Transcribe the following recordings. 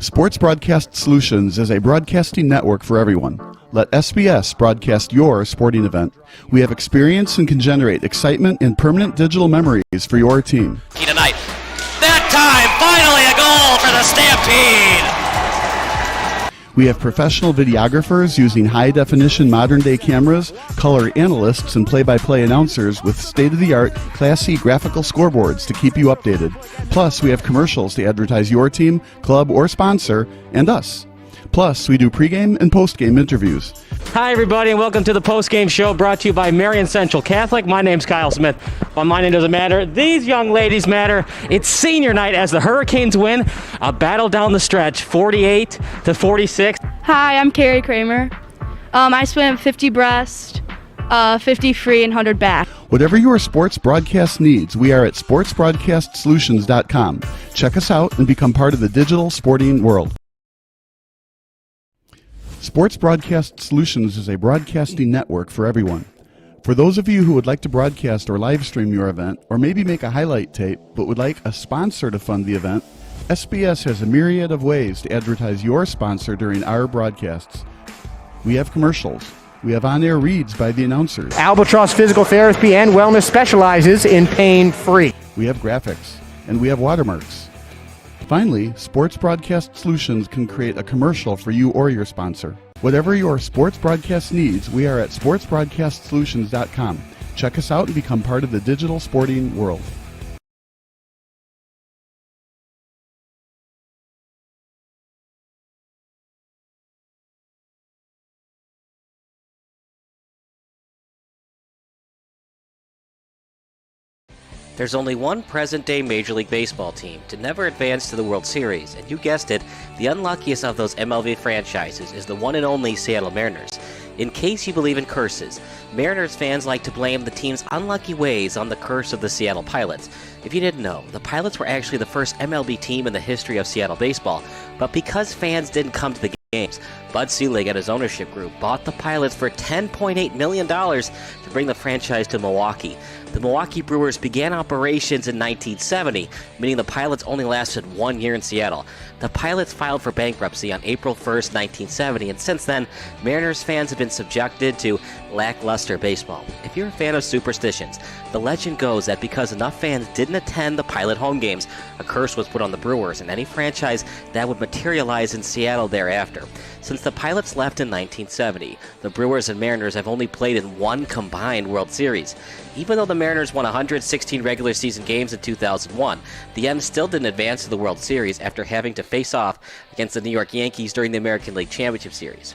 Sports Broadcast Solutions is a broadcasting network for everyone. Let SBS broadcast your sporting event. We have experience and can generate excitement and permanent digital memories for your team. Tonight. That time, finally a goal for the Stampede! We have professional videographers using high-definition modern-day cameras, color analysts, and play-by-play announcers with state-of-the-art, classy graphical scoreboards to keep you updated. Plus, we have commercials to advertise your team, club, or sponsor, and us. Plus, we do pregame and postgame interviews. Hi, everybody, and welcome to the postgame show brought to you by Marion Central Catholic. My name's Kyle Smith. Well, my name doesn't matter. These young ladies matter. It's senior night as the Hurricanes win a battle down the stretch, 48-46. Hi, I'm Carrie Kramer. I swim 50 breast, 50 free, and 100 back. Whatever your sports broadcast needs, we are at sportsbroadcastsolutions.com. Check us out and become part of the digital sporting world. Sports Broadcast Solutions is a broadcasting network for everyone. For those of you who would like to broadcast or live stream your event, or maybe make a highlight tape, but would like a sponsor to fund the event, SBS has a myriad of ways to advertise your sponsor during our broadcasts. We have commercials. We have on-air reads by the announcers. Albatross Physical Therapy and Wellness specializes in pain-free. We have graphics, and we have watermarks. Finally, Sports Broadcast Solutions can create a commercial for you or your sponsor. Whatever your sports broadcast needs, we are at sportsbroadcastsolutions.com. Check us out and become part of the digital sporting world. There's only one present-day Major League Baseball team to never advance to the World Series, and you guessed it, the unluckiest of those MLB franchises is the one and only Seattle Mariners. In case you believe in curses, Mariners fans like to blame the team's unlucky ways on the curse of the Seattle Pilots. If you didn't know, the Pilots were actually the first MLB team in the history of Seattle baseball, but because fans didn't come to the games, Bud Selig and his ownership group bought the Pilots for $10.8 million to bring the franchise to Milwaukee. The Milwaukee Brewers began operations in 1970, meaning the Pilots only lasted 1 year in Seattle. The Pilots filed for bankruptcy on April 1st, 1970, and since then, Mariners fans have been subjected to lackluster baseball. If you're a fan of superstitions, the legend goes that because enough fans didn't attend the Pilot home games, a curse was put on the Brewers and any franchise that would materialize in Seattle thereafter. Since the Pilots left in 1970, the Brewers and Mariners have only played in one combined World Series. Even though the Mariners won 116 regular season games in 2001, the M's still didn't advance to the World Series after having to face off against the New York Yankees during the American League Championship Series.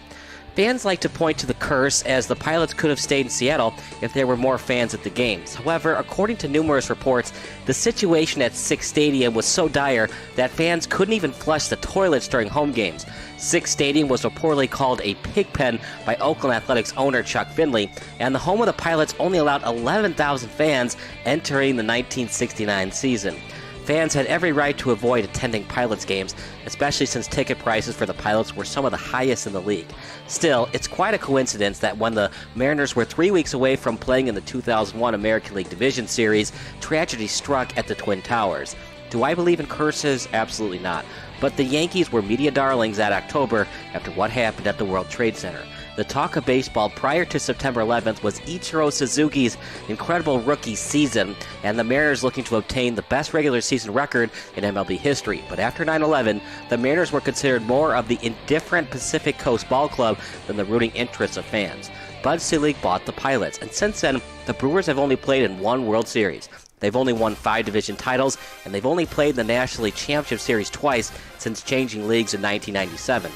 Fans like to point to the curse as the Pilots could have stayed in Seattle if there were more fans at the games. However, according to numerous reports, the situation at Sick's Stadium was so dire that fans couldn't even flush the toilets during home games. Sick's Stadium was reportedly called a pig pen by Oakland Athletics owner Chuck Finley, and the home of the Pilots only allowed 11,000 fans entering the 1969 season. Fans had every right to avoid attending Pilots games, especially since ticket prices for the Pilots were some of the highest in the league. Still, it's quite a coincidence that when the Mariners were 3 weeks away from playing in the 2001 American League Division Series, tragedy struck at the Twin Towers. Do I believe in curses? Absolutely not. But the Yankees were media darlings that October after what happened at the World Trade Center. The talk of baseball prior to September 11th was Ichiro Suzuki's incredible rookie season, and the Mariners looking to obtain the best regular season record in MLB history. But after 9/11, the Mariners were considered more of the indifferent Pacific Coast ball club than the rooting interests of fans. Bud Selig bought the Pilots, and since then, the Brewers have only played in one World Series. They've only won 5 division titles, and they've only played in the National League Championship Series twice since changing leagues in 1997.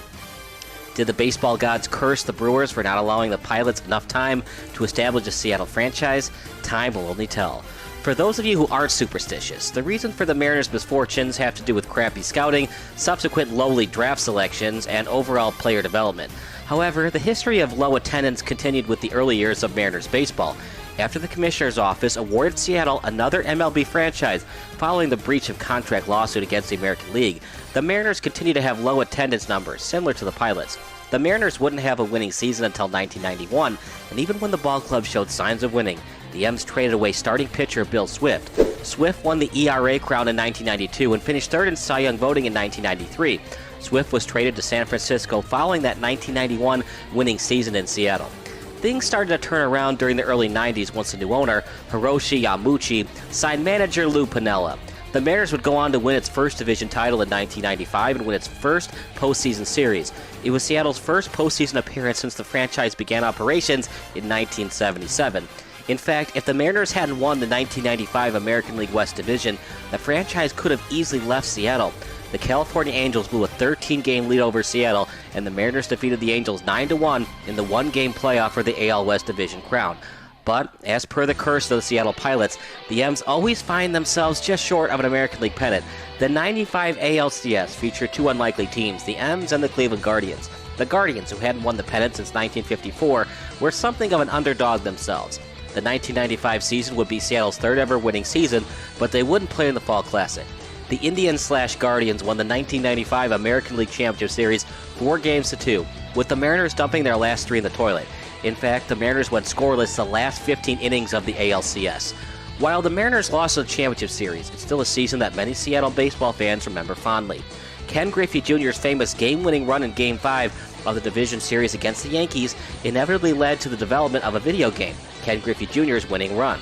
Did the baseball gods curse the Brewers for not allowing the Pilots enough time to establish a Seattle franchise? Time will only tell. For those of you who aren't superstitious, the reason for the Mariners' misfortunes have to do with crappy scouting, subsequent lowly draft selections, and overall player development. However, the history of low attendance continued with the early years of Mariners baseball. After the Commissioner's Office awarded Seattle another MLB franchise following the breach of contract lawsuit against the American League, the Mariners continue to have low attendance numbers, similar to the Pilots. The Mariners wouldn't have a winning season until 1991, and even when the ball club showed signs of winning, the M's traded away starting pitcher Bill Swift. Swift won the ERA crown in 1992 and finished third in Cy Young voting in 1993. Swift was traded to San Francisco following that 1991 winning season in Seattle. Things started to turn around during the early 90s once the new owner, Hiroshi Yamauchi, signed manager Lou Piniella. The Mariners would go on to win its first division title in 1995 and win its first postseason series. It was Seattle's first postseason appearance since the franchise began operations in 1977. In fact, if the Mariners hadn't won the 1995 American League West Division, the franchise could have easily left Seattle. The California Angels blew a 13-game lead over Seattle, and the Mariners defeated the Angels 9-1 in the one-game playoff for the AL West Division crown. But, as per the curse of the Seattle Pilots, the M's always find themselves just short of an American League pennant. The 95 ALCS featured two unlikely teams, the M's and the Cleveland Guardians. The Guardians, who hadn't won the pennant since 1954, were something of an underdog themselves. The 1995 season would be Seattle's third ever winning season, but they wouldn't play in the Fall Classic. The Indians/Guardians won the 1995 American League Championship Series 4-2, with the Mariners dumping their last three in the toilet. In fact, the Mariners went scoreless the last 15 innings of the ALCS. While the Mariners lost the Championship Series, it's still a season that many Seattle baseball fans remember fondly. Ken Griffey Jr.'s famous game-winning run in Game 5 of the division series against the Yankees inevitably led to the development of a video game, Ken Griffey Jr.'s winning run.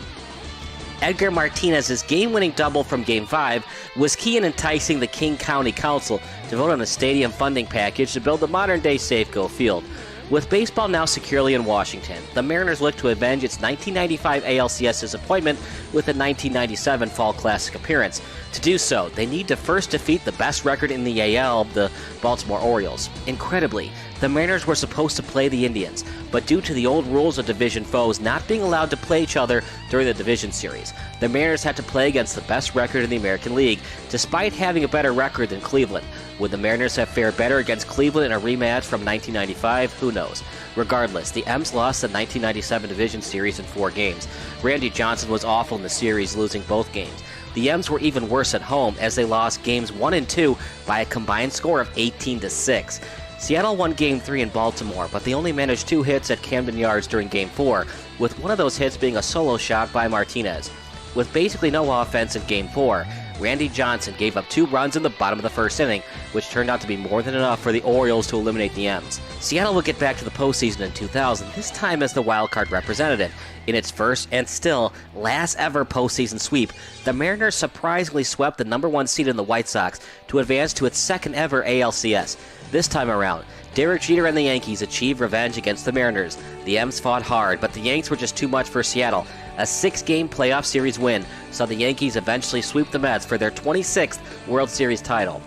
Edgar Martinez's game-winning double from Game 5 was key in enticing the King County Council to vote on a stadium funding package to build the modern-day Safeco Field. With baseball now securely in Washington, the Mariners look to avenge its 1995 ALCS disappointment with a 1997 Fall Classic appearance. To do so, they need to first defeat the best record in the AL, the Baltimore Orioles. Incredibly, the Mariners were supposed to play the Indians, but due to the old rules of division foes not being allowed to play each other during the division series, the Mariners had to play against the best record in the American League, despite having a better record than Cleveland. Would the Mariners have fared better against Cleveland in a rematch from 1995? Who knows? Regardless, the M's lost the 1997 division series in 4 games. Randy Johnson was awful in the series, losing both games. The M's were even worse at home, as they lost games 1 and 2 by a combined score of 18-6. Seattle won Game 3 in Baltimore, but they only managed 2 hits at Camden Yards during Game 4, with one of those hits being a solo shot by Martinez. With basically no offense in Game 4, Randy Johnson gave up 2 runs in the bottom of the first inning, which turned out to be more than enough for the Orioles to eliminate the M's. Seattle would get back to the postseason in 2000, this time as the wildcard representative. In its first and still last ever postseason sweep, the Mariners surprisingly swept the number 1 seed in the White Sox to advance to its second ever ALCS. This time around, Derek Jeter and the Yankees achieved revenge against the Mariners. The M's fought hard, but the Yanks were just too much for Seattle. A 6-game playoff series win saw the Yankees eventually sweep the Mets for their 26th World Series title.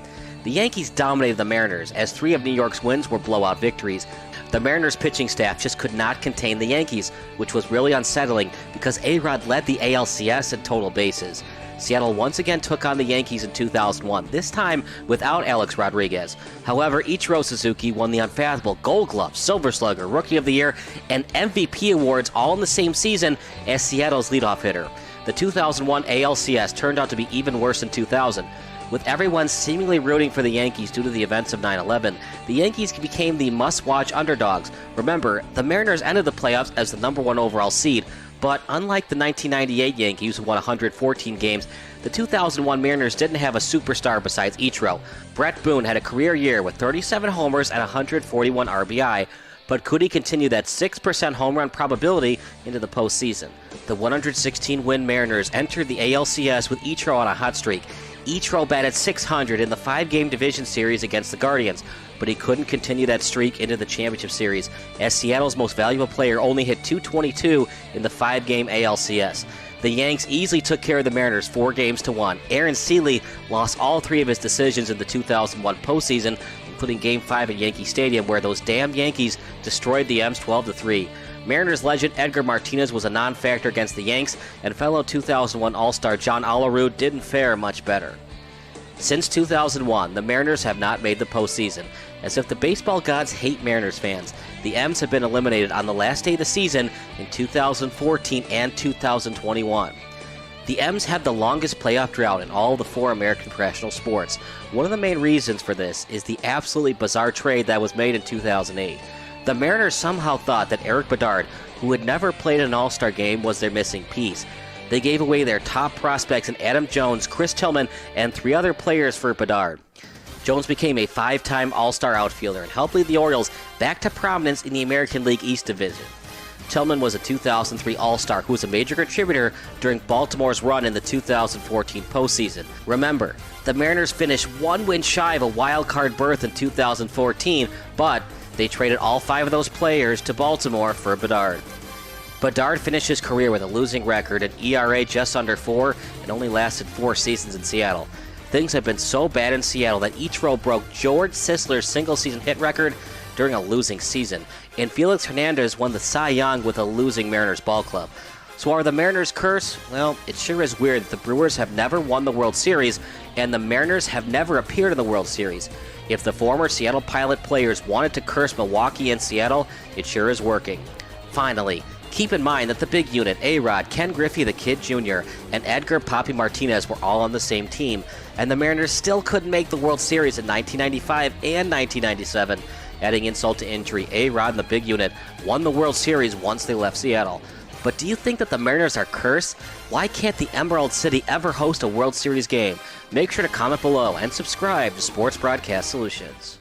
The Yankees dominated the Mariners, as 3 of New York's wins were blowout victories. The Mariners' pitching staff just could not contain the Yankees, which was really unsettling because A-Rod led the ALCS in total bases. Seattle once again took on the Yankees in 2001, this time without Alex Rodriguez. However, Ichiro Suzuki won the unfathomable Gold Glove, Silver Slugger, Rookie of the Year, and MVP awards all in the same season as Seattle's leadoff hitter. The 2001 ALCS turned out to be even worse than 2000. With everyone seemingly rooting for the Yankees due to the events of 9/11, the Yankees became the must-watch underdogs. Remember, the Mariners entered the playoffs as the number 1 overall seed, but unlike the 1998 Yankees, who won 114 games, the 2001 Mariners didn't have a superstar besides Ichiro. Brett Boone had a career year with 37 homers and 141 RBI, but could he continue that 6% home run probability into the postseason? The 116-win Mariners entered the ALCS with Ichiro on a hot streak. Ichiro batted .600 in the 5-game division series against the Guardians, but he couldn't continue that streak into the championship series, as Seattle's most valuable player only hit .222 in the 5-game ALCS. The Yanks easily took care of the Mariners 4-1. Aaron Seeley lost all 3 of his decisions in the 2001 postseason, including Game 5 at Yankee Stadium, where those damn Yankees destroyed the M's 12-3. Mariners legend Edgar Martinez was a non-factor against the Yanks, and fellow 2001 All-Star John Olerud didn't fare much better. Since 2001, the Mariners have not made the postseason. As if the baseball gods hate Mariners fans, the M's have been eliminated on the last day of the season in 2014 and 2021. The M's have the longest playoff drought in all the 4 American professional sports. One of the main reasons for this is the absolutely bizarre trade that was made in 2008. The Mariners somehow thought that Eric Bedard, who had never played an All-Star game, was their missing piece. They gave away their top prospects in Adam Jones, Chris Tillman, and 3 other players for Bedard. Jones became a 5-time All-Star outfielder and helped lead the Orioles back to prominence in the American League East Division. Tillman was a 2003 All-Star who was a major contributor during Baltimore's run in the 2014 postseason. Remember, the Mariners finished 1 win shy of a wild card berth in 2014, but they traded all 5 of those players to Baltimore for Bedard. Bedard finished his career with a losing record, an ERA just under 4, and only lasted 4 seasons in Seattle. Things have been so bad in Seattle that Ichiro broke George Sisler's single-season hit record during a losing season, and Felix Hernandez won the Cy Young with a losing Mariners ball club. So are the Mariners cursed? Well, it sure is weird that the Brewers have never won the World Series, and the Mariners have never appeared in the World Series. If the former Seattle Pilot players wanted to curse Milwaukee and Seattle, it sure is working. Finally, keep in mind that the big unit, A-Rod, Ken Griffey the Kid Jr., and Edgar Papi Martinez were all on the same team, and the Mariners still couldn't make the World Series in 1995 and 1997. Adding insult to injury, A-Rod and the big unit won the World Series once they left Seattle. But do you think that the Mariners are cursed? Why can't the Emerald City ever host a World Series game? Make sure to comment below and subscribe to Sports Broadcast Solutions.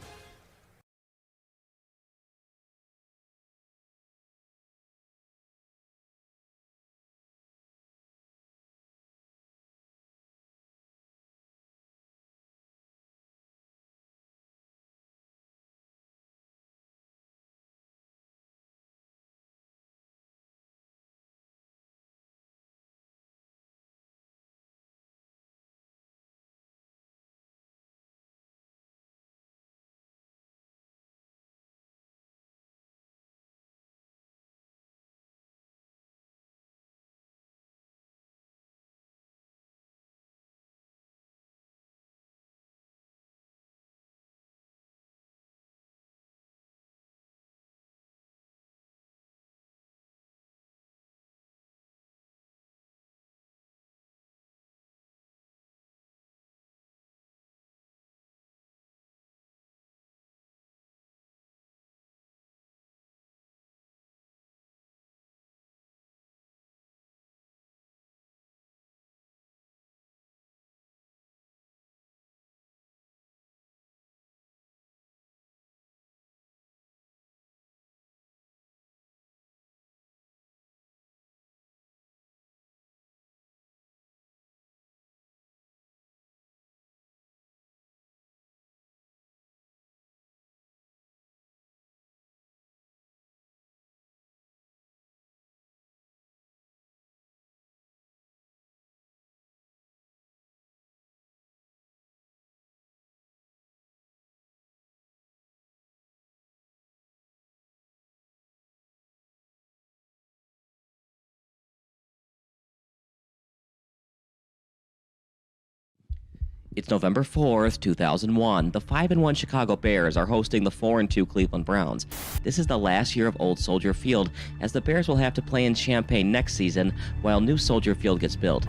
It's November 4th, 2001. The 5-1 Chicago Bears are hosting the 4-2 Cleveland Browns. This is the last year of Old Soldier Field, as the Bears will have to play in Champaign next season while new Soldier Field gets built.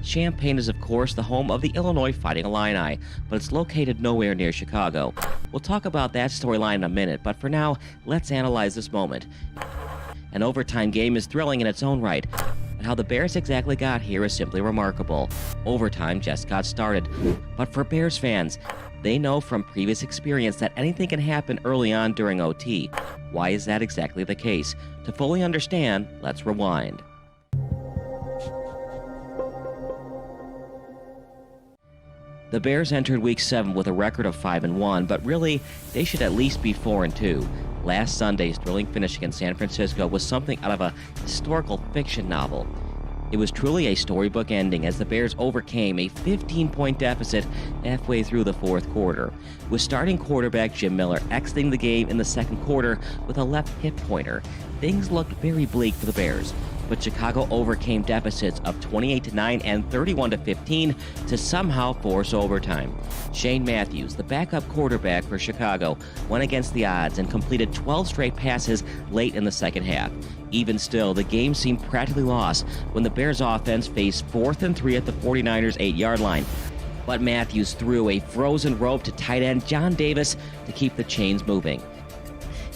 Champaign is, of course, the home of the Illinois Fighting Illini, but it's located nowhere near Chicago. We'll talk about that storyline in a minute, but for now, let's analyze this moment. An overtime game is thrilling in its own right, but how the Bears exactly got here is simply remarkable. Overtime just got started. But for Bears fans, they know from previous experience that anything can happen early on during OT. Why is that exactly the case? To fully understand, let's rewind. The Bears entered Week 7 with a record of 5-1, but really, they should at least be 4-2. Last Sunday's thrilling finish against San Francisco was something out of a historical fiction novel. It was truly a storybook ending as the Bears overcame a 15-point deficit halfway through the fourth quarter, with starting quarterback Jim Miller exiting the game in the second quarter with a left hip pointer. Things looked very bleak for the Bears, but Chicago overcame deficits of 28-9 and 31-15 to somehow force overtime. Shane Matthews, the backup quarterback for Chicago, went against the odds and completed 12 straight passes late in the second half. Even still, the game seemed practically lost when the Bears offense faced 4th and 3 at the 49ers' 8-yard line. But Matthews threw a frozen rope to tight end John Davis to keep the chains moving.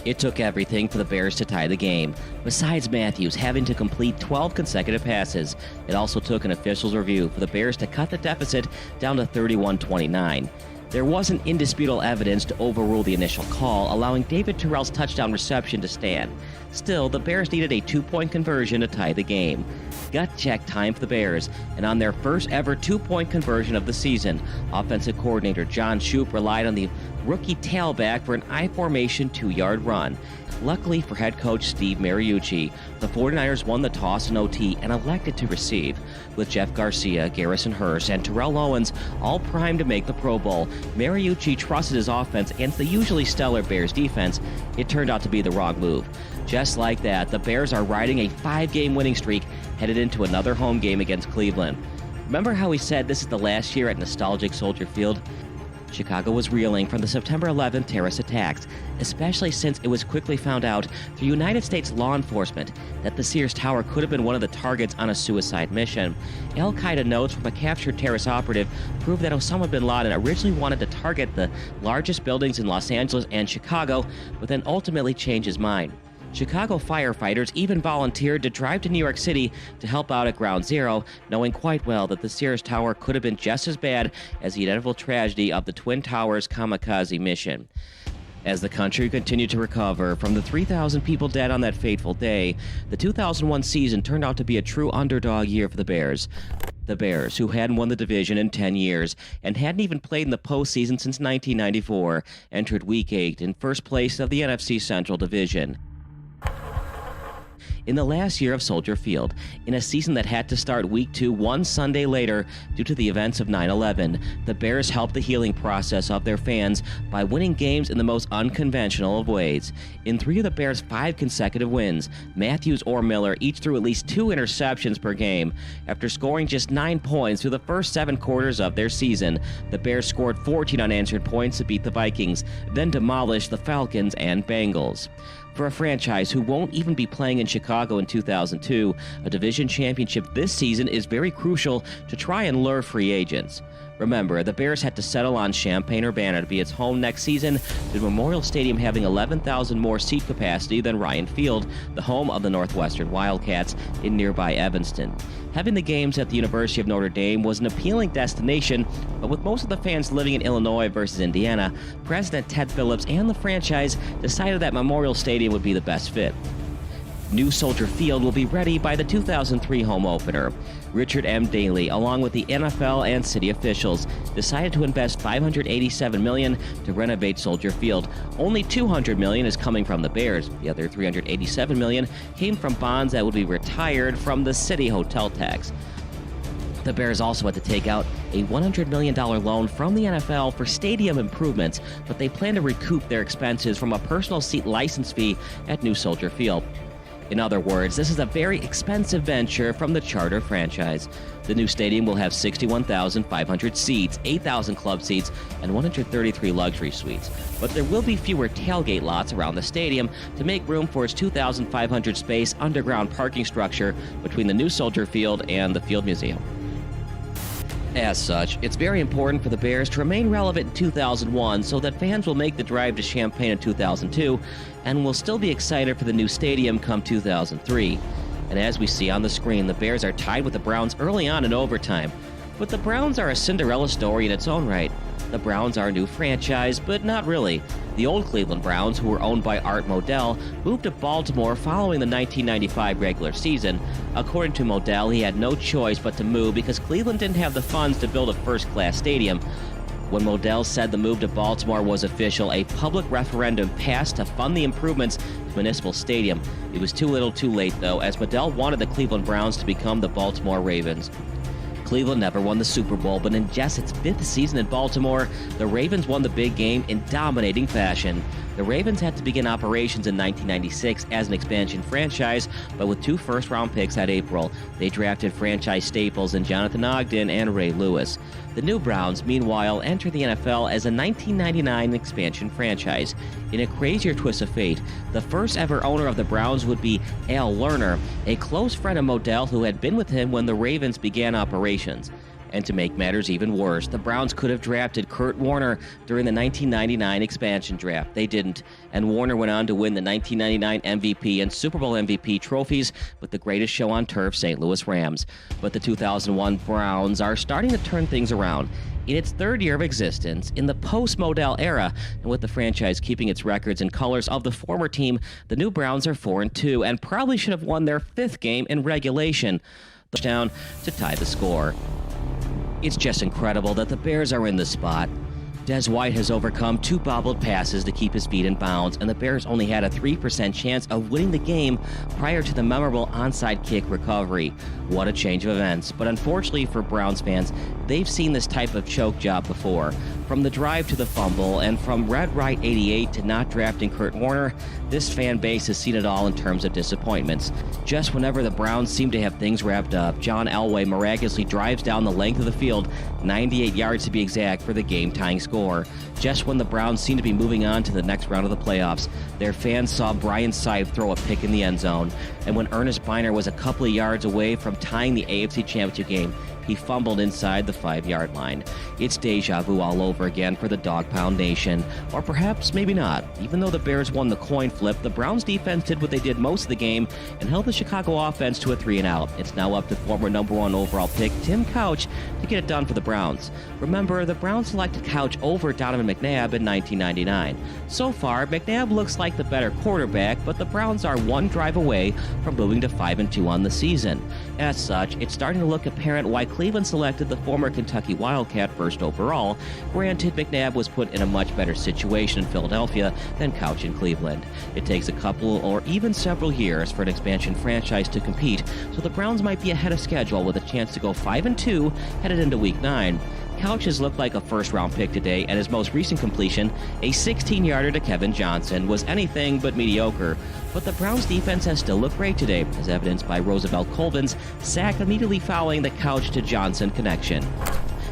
It took everything for the Bears to tie the game. Besides Matthews having to complete 12 consecutive passes, it also took an official's review for the Bears to cut the deficit down to 31-29. There wasn't indisputable evidence to overrule the initial call, allowing David Terrell's touchdown reception to stand. Still, the Bears needed a 2-point conversion to tie the game. Gut check time for the Bears, and on their first ever 2-point conversion of the season, offensive coordinator John Shoup relied on the rookie tailback for an I-formation 2-yard run. Luckily for head coach Steve Mariucci, the 49ers won the toss in OT and elected to receive. With Jeff Garcia, Garrison Hurst, and Terrell Owens all primed to make the Pro Bowl, Mariucci trusted his offense against the usually stellar Bears defense. It turned out to be the wrong move. Just like that, the Bears are riding a 5-game winning streak headed into another home game against Cleveland. Remember how we said this is the last year at nostalgic Soldier Field? Chicago was reeling from the September 11th terrorist attacks, especially since it was quickly found out through United States law enforcement that the Sears Tower could have been one of the targets on a suicide mission. Al-Qaeda notes from a captured terrorist operative prove that Osama bin Laden originally wanted to target the largest buildings in Los Angeles and Chicago, but then ultimately changed his mind. Chicago firefighters even volunteered to drive to New York City to help out at Ground Zero, knowing quite well that the Sears Tower could have been just as bad as the inevitable tragedy of the Twin Towers kamikaze mission. As the country continued to recover from the 3,000 people dead on that fateful day, the 2001 season turned out to be a true underdog year for the Bears. The Bears, who hadn't won the division in 10 years and hadn't even played in the postseason since 1994, entered Week 8 in first place of the NFC Central Division. In the last year of Soldier Field, in a season that had to start Week 2 one Sunday later due to the events of 9/11, the Bears helped the healing process of their fans by winning games in the most unconventional of ways. In 3 of the Bears' 5 consecutive wins, Matthews or Miller each threw at least 2 interceptions per game. After scoring just 9 points through the first 7 quarters of their season, the Bears scored 14 unanswered points to beat the Vikings, then demolished the Falcons and Bengals. For a franchise who won't even be playing in Chicago in 2002, a division championship this season is very crucial to try and lure free agents. Remember, the Bears had to settle on Champaign-Urbana to be its home next season, with Memorial Stadium having 11,000 more seat capacity than Ryan Field, the home of the Northwestern Wildcats in nearby Evanston. Having the games at the University of Notre Dame was an appealing destination, but with most of the fans living in Illinois versus Indiana, President Ted Phillips and the franchise decided that Memorial Stadium would be the best fit. New Soldier Field will be ready by the 2003 home opener. Richard M. Daley, along with the NFL and city officials, decided to invest $587 million to renovate Soldier Field. Only $200 million is coming from the Bears. The other $387 million came from bonds that would be retired from the city hotel tax. The Bears also had to take out a $100 million loan from the NFL for stadium improvements, but they plan to recoup their expenses from a personal seat license fee at New Soldier Field. In other words, this is a very expensive venture from the Charter franchise. The new stadium will have 61,500 seats, 8,000 club seats, and 133 luxury suites. But there will be fewer tailgate lots around the stadium to make room for its 2,500 space underground parking structure between the New Soldier Field and the Field Museum. As such, it's very important for the Bears to remain relevant in 2001 so that fans will make the drive to Champaign in 2002 and will still be excited for the new stadium come 2003. And as we see on the screen, the Bears are tied with the Browns early on in overtime. But the Browns are a Cinderella story in its own right. The Browns are a new franchise, but not really. The old Cleveland Browns, who were owned by Art Modell, moved to Baltimore following the 1995 regular season. According to Modell, he had no choice but to move because Cleveland didn't have the funds to build a first-class stadium. When Modell said the move to Baltimore was official, a public referendum passed to fund the improvements to Municipal Stadium. It was too little too late, though, as Modell wanted the Cleveland Browns to become the Baltimore Ravens. Cleveland never won the Super Bowl, but in just its 5th season in Baltimore, the Ravens won the big game in dominating fashion. The Ravens had to begin operations in 1996 as an expansion franchise, but with 2 first-round picks that April, they drafted franchise staples in Jonathan Ogden and Ray Lewis. The new Browns, meanwhile, entered the NFL as a 1999 expansion franchise. In a crazier twist of fate, the first ever owner of the Browns would be Al Lerner, a close friend of Modell who had been with him when the Ravens began operations. And to make matters even worse, the Browns could have drafted Kurt Warner during the 1999 expansion draft. They didn't, and Warner went on to win the 1999 MVP and Super Bowl MVP trophies with the greatest show on turf, St. Louis Rams. But the 2001 Browns are starting to turn things around. In its third year of existence, in the post-Modell era, and with the franchise keeping its records and colors of the former team, the new Browns are 4-2 and probably should have won their fifth game in regulation. Touchdown to tie the score. It's just incredible that the Bears are in this spot. Des White has overcome 2 bobbled passes to keep his feet in bounds, and the Bears only had a 3% chance of winning the game prior to the memorable onside kick recovery. What a change of events. But unfortunately for Browns fans, they've seen this type of choke job before. From the drive to the fumble, and from Red Right 88 to not drafting Kurt Warner, this fan base has seen it all in terms of disappointments. Just whenever the Browns seem to have things wrapped up, John Elway miraculously drives down the length of the field, 98 yards to be exact, for the game-tying score. Just when the Browns seem to be moving on to the next round of the playoffs, their fans saw Brian Sipe throw a pick in the end zone. And when Ernest Biner was a couple of yards away from tying the AFC Championship game, he fumbled inside the 5-yard line. It's deja vu all over again for the Dog Pound Nation. Or perhaps maybe not. Even though the Bears won the coin flip, the Browns defense did what they did most of the game and held the Chicago offense to a 3-and-out. It's now up to former #1 overall pick Tim Couch to get it done for the Browns. Remember, the Browns selected Couch over Donovan McNabb in 1999. So far, McNabb looks like the better quarterback, but the Browns are one drive away from moving to 5-2 on the season. As such, it's starting to look apparent why Cleveland selected the former Kentucky Wildcat first overall. Granted, McNabb was put in a much better situation in Philadelphia than Couch in Cleveland. It takes a couple or even several years for an expansion franchise to compete, so the Browns might be ahead of schedule with a chance to go 5-2 headed into Week 9. Couch has looked like a first-round pick today, and his most recent completion, a 16-yarder to Kevin Johnson, was anything but mediocre. But the Browns' defense has still looked great today, as evidenced by Roosevelt Colvin's sack immediately following the Couch to Johnson connection.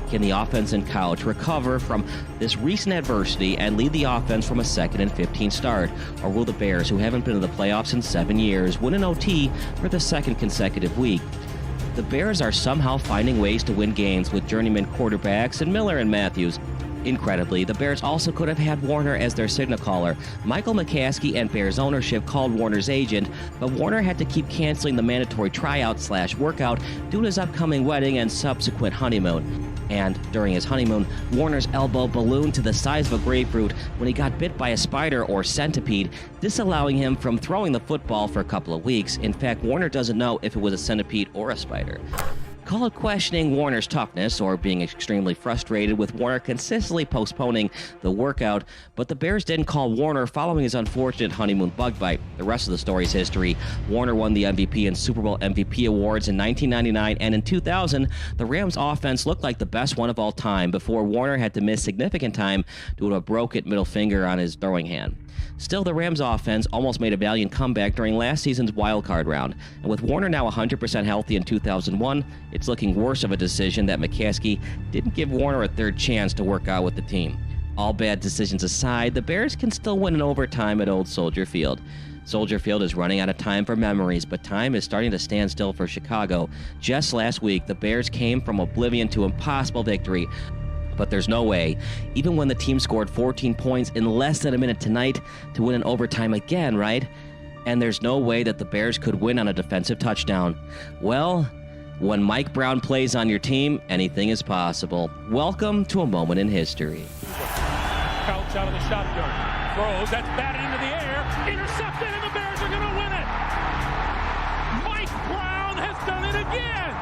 Can the offense and Couch recover from this recent adversity and lead the offense from a 2nd and 15 start? Or will the Bears, who haven't been in the playoffs in 7 years, win an OT for the second consecutive week? The Bears are somehow finding ways to win games with journeyman quarterbacks and Miller and Matthews. Incredibly, the Bears also could have had Warner as their signal caller. Michael McCaskey and Bears ownership called Warner's agent, but Warner had to keep canceling the mandatory tryout/workout due to his upcoming wedding and subsequent honeymoon. And during his honeymoon, Warner's elbow ballooned to the size of a grapefruit when he got bit by a spider or centipede, disallowing him from throwing the football for a couple of weeks. In fact, Warner doesn't know if it was a centipede or a spider. Call it questioning Warner's toughness or being extremely frustrated with Warner consistently postponing the workout, but the Bears didn't call Warner following his unfortunate honeymoon bug bite. The rest of the story's history. Warner won the MVP and Super Bowl MVP awards in 1999, and in 2000, the Rams' offense looked like the best one of all time before Warner had to miss significant time due to a broken middle finger on his throwing hand. Still, the Rams' offense almost made a valiant comeback during last season's wildcard round, and with Warner now 100% healthy in 2001, it's looking worse of a decision that McCaskey didn't give Warner a third chance to work out with the team. All bad decisions aside, the Bears can still win in overtime at Old Soldier Field. Soldier Field is running out of time for memories, but time is starting to stand still for Chicago. Just last week, the Bears came from oblivion to impossible victory. But there's no way, even when the team scored 14 points in less than a minute tonight, to win in overtime again, right? And there's no way that the Bears could win on a defensive touchdown. Well, when Mike Brown plays on your team, anything is possible. Welcome to a moment in history. Couch out of the shotgun. Throws, that's batted into the air. Intercepted, and the Bears are going to win it. Mike Brown has done it again.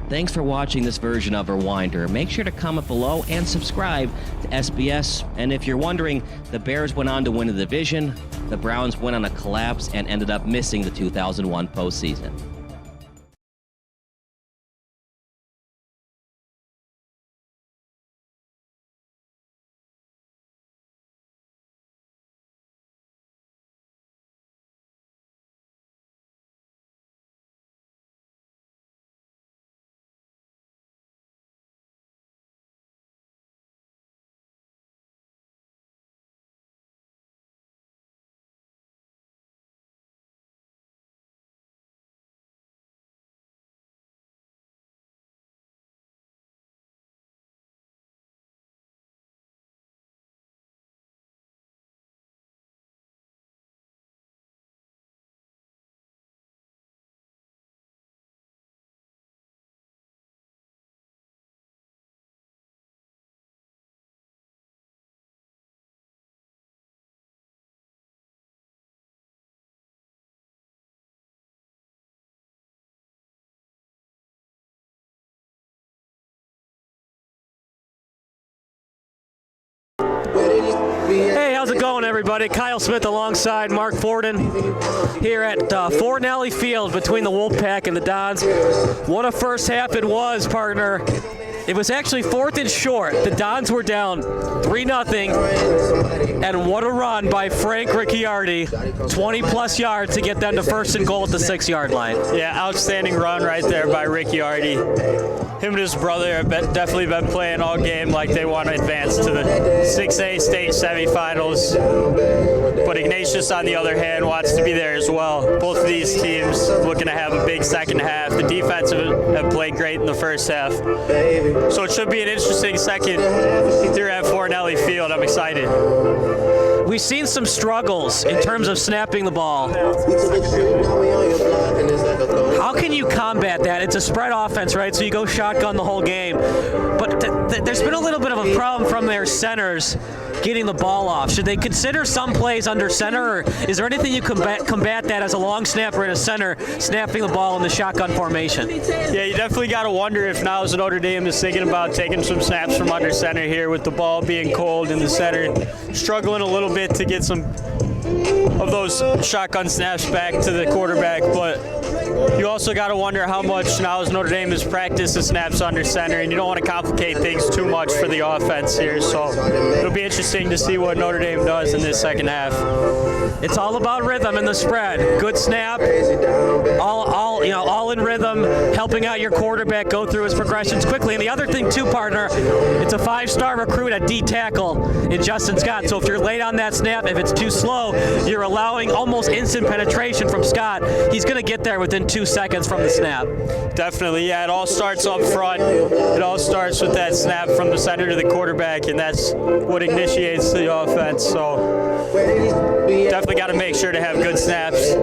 Thanks for watching this version of Rewinder. Make sure to comment below and subscribe to SBS. And if you're wondering, the Bears went on to win the division, the Browns went on a collapse and ended up missing the 2001 postseason. everybody. Kyle Smith alongside Mark Forden here at Fornelli Field between the Wolfpack and the Dons. What a first half it was, partner. It was actually 4th and short. The Dons were down 3-0, and what a run by Frank Ricciardi. 20-plus yards to get them to 1st and goal at the 6-yard line. Yeah, outstanding run right there by Ricciardi. Him and his brother have definitely been playing all game like they want to advance to the 6A state semifinals. But Ignatius, on the other hand, wants to be there as well. Both of these teams looking to have a big second half. The defense have played great in the first half. So it should be an interesting second here at Fornelli Field. I'm excited. We've seen some struggles in terms of snapping the ball. How can you combat that? It's a spread offense, right? So you go shotgun the whole game. But there's been a little bit of a problem from their centers getting the ball off. Should they consider some plays under center, or is there anything you combat that as a long snapper in a center, snapping the ball in the shotgun formation? Yeah, you definitely got to wonder if now as Notre Dame is thinking about taking some snaps from under center here with the ball being cold in the center, struggling a little bit to get some of those shotgun snaps back to the quarterback, but you also got to wonder how much now as Notre Dame has practiced the snaps under center, and you don't want to complicate things too much for the offense here. So it'll be interesting to see what Notre Dame does in this second half. It's all about rhythm in the spread. Good snap, all in rhythm, helping out your quarterback go through his progressions quickly. And the other thing too, partner, it's a 5-star recruit at D tackle in Justin Scott. So if you're late on that snap, if it's too slow, you're allowing almost instant penetration from Scott. He's going to get there within 2 seconds from the snap. Definitely, yeah. It all starts up front. It all starts with that snap from the center to the quarterback, and that's what initiates the offense. So definitely got to make sure to have good snaps.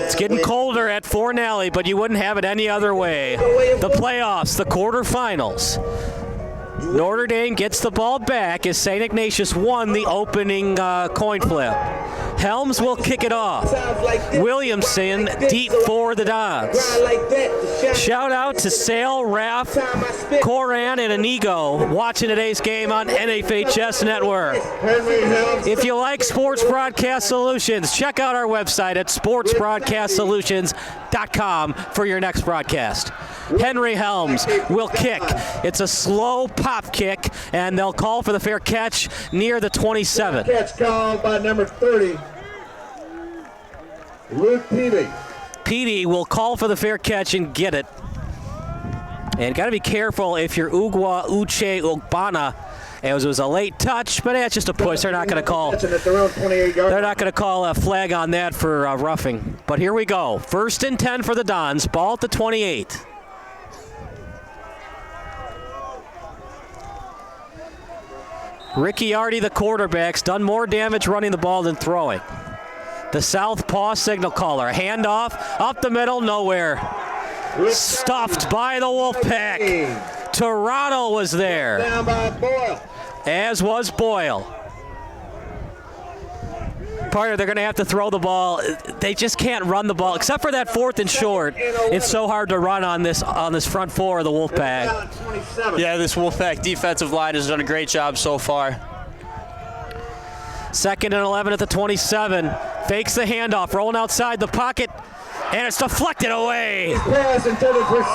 It's getting colder at Fornelli, but you wouldn't have it any other way. The playoffs, the quarterfinals. Notre Dame gets the ball back as St. Ignatius won the opening coin flip. Helms will kick it off. Williamson deep for the Dons. Shout out to Sale, Raff, Coran, and Inigo watching today's game on NFHS Network. If you like Sports Broadcast Solutions, check out our website at sportsbroadcastsolutions.com for your next broadcast. Henry Helms will kick. It's a slow pop kick, and they'll call for the fair catch near the 27. Catch called by number 30, Luke Peavy. Petey will call for the fair catch and get it. And got to be careful if you're Ugwa Uche Ugbana. It was a late touch, but it's just a push. They're not going to call. They're not going to call a flag on that for roughing. But here we go. 1st and 10 for the Dons. Ball at the 28. Ricciardi, the quarterback's done more damage running the ball than throwing. The southpaw signal caller. Handoff up the middle, nowhere. Stuffed by the Wolfpack. Toronto was there. Down by Boyle. As was Boyle. Partner, they're going to have to throw the ball. They just can't run the ball. Except for that 4th and short, it's so hard to run on this front four of the Wolfpack. Yeah, this Wolfpack defensive line has done a great job so far. 2nd and 11 at the 27. Fakes the handoff, rolling outside the pocket, and it's deflected away. Pass intended for 6,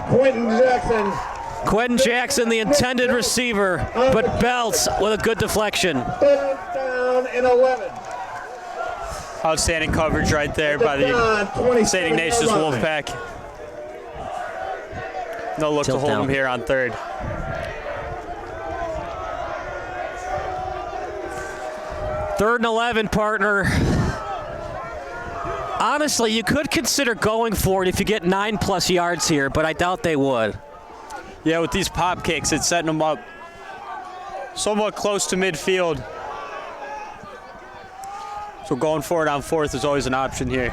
Quentin Jackson. Quentin Jackson, the intended receiver, but Belts with a good deflection. 3rd down and 11. Outstanding coverage right there by the St. Ignatius Wolfpack. No look to hold him here on 3rd. Third and 11, partner. Honestly, you could consider going for it if you get 9+ yards here, but I doubt they would. Yeah, with these pop kicks, it's setting them up somewhat close to midfield. So going for it on 4th is always an option here.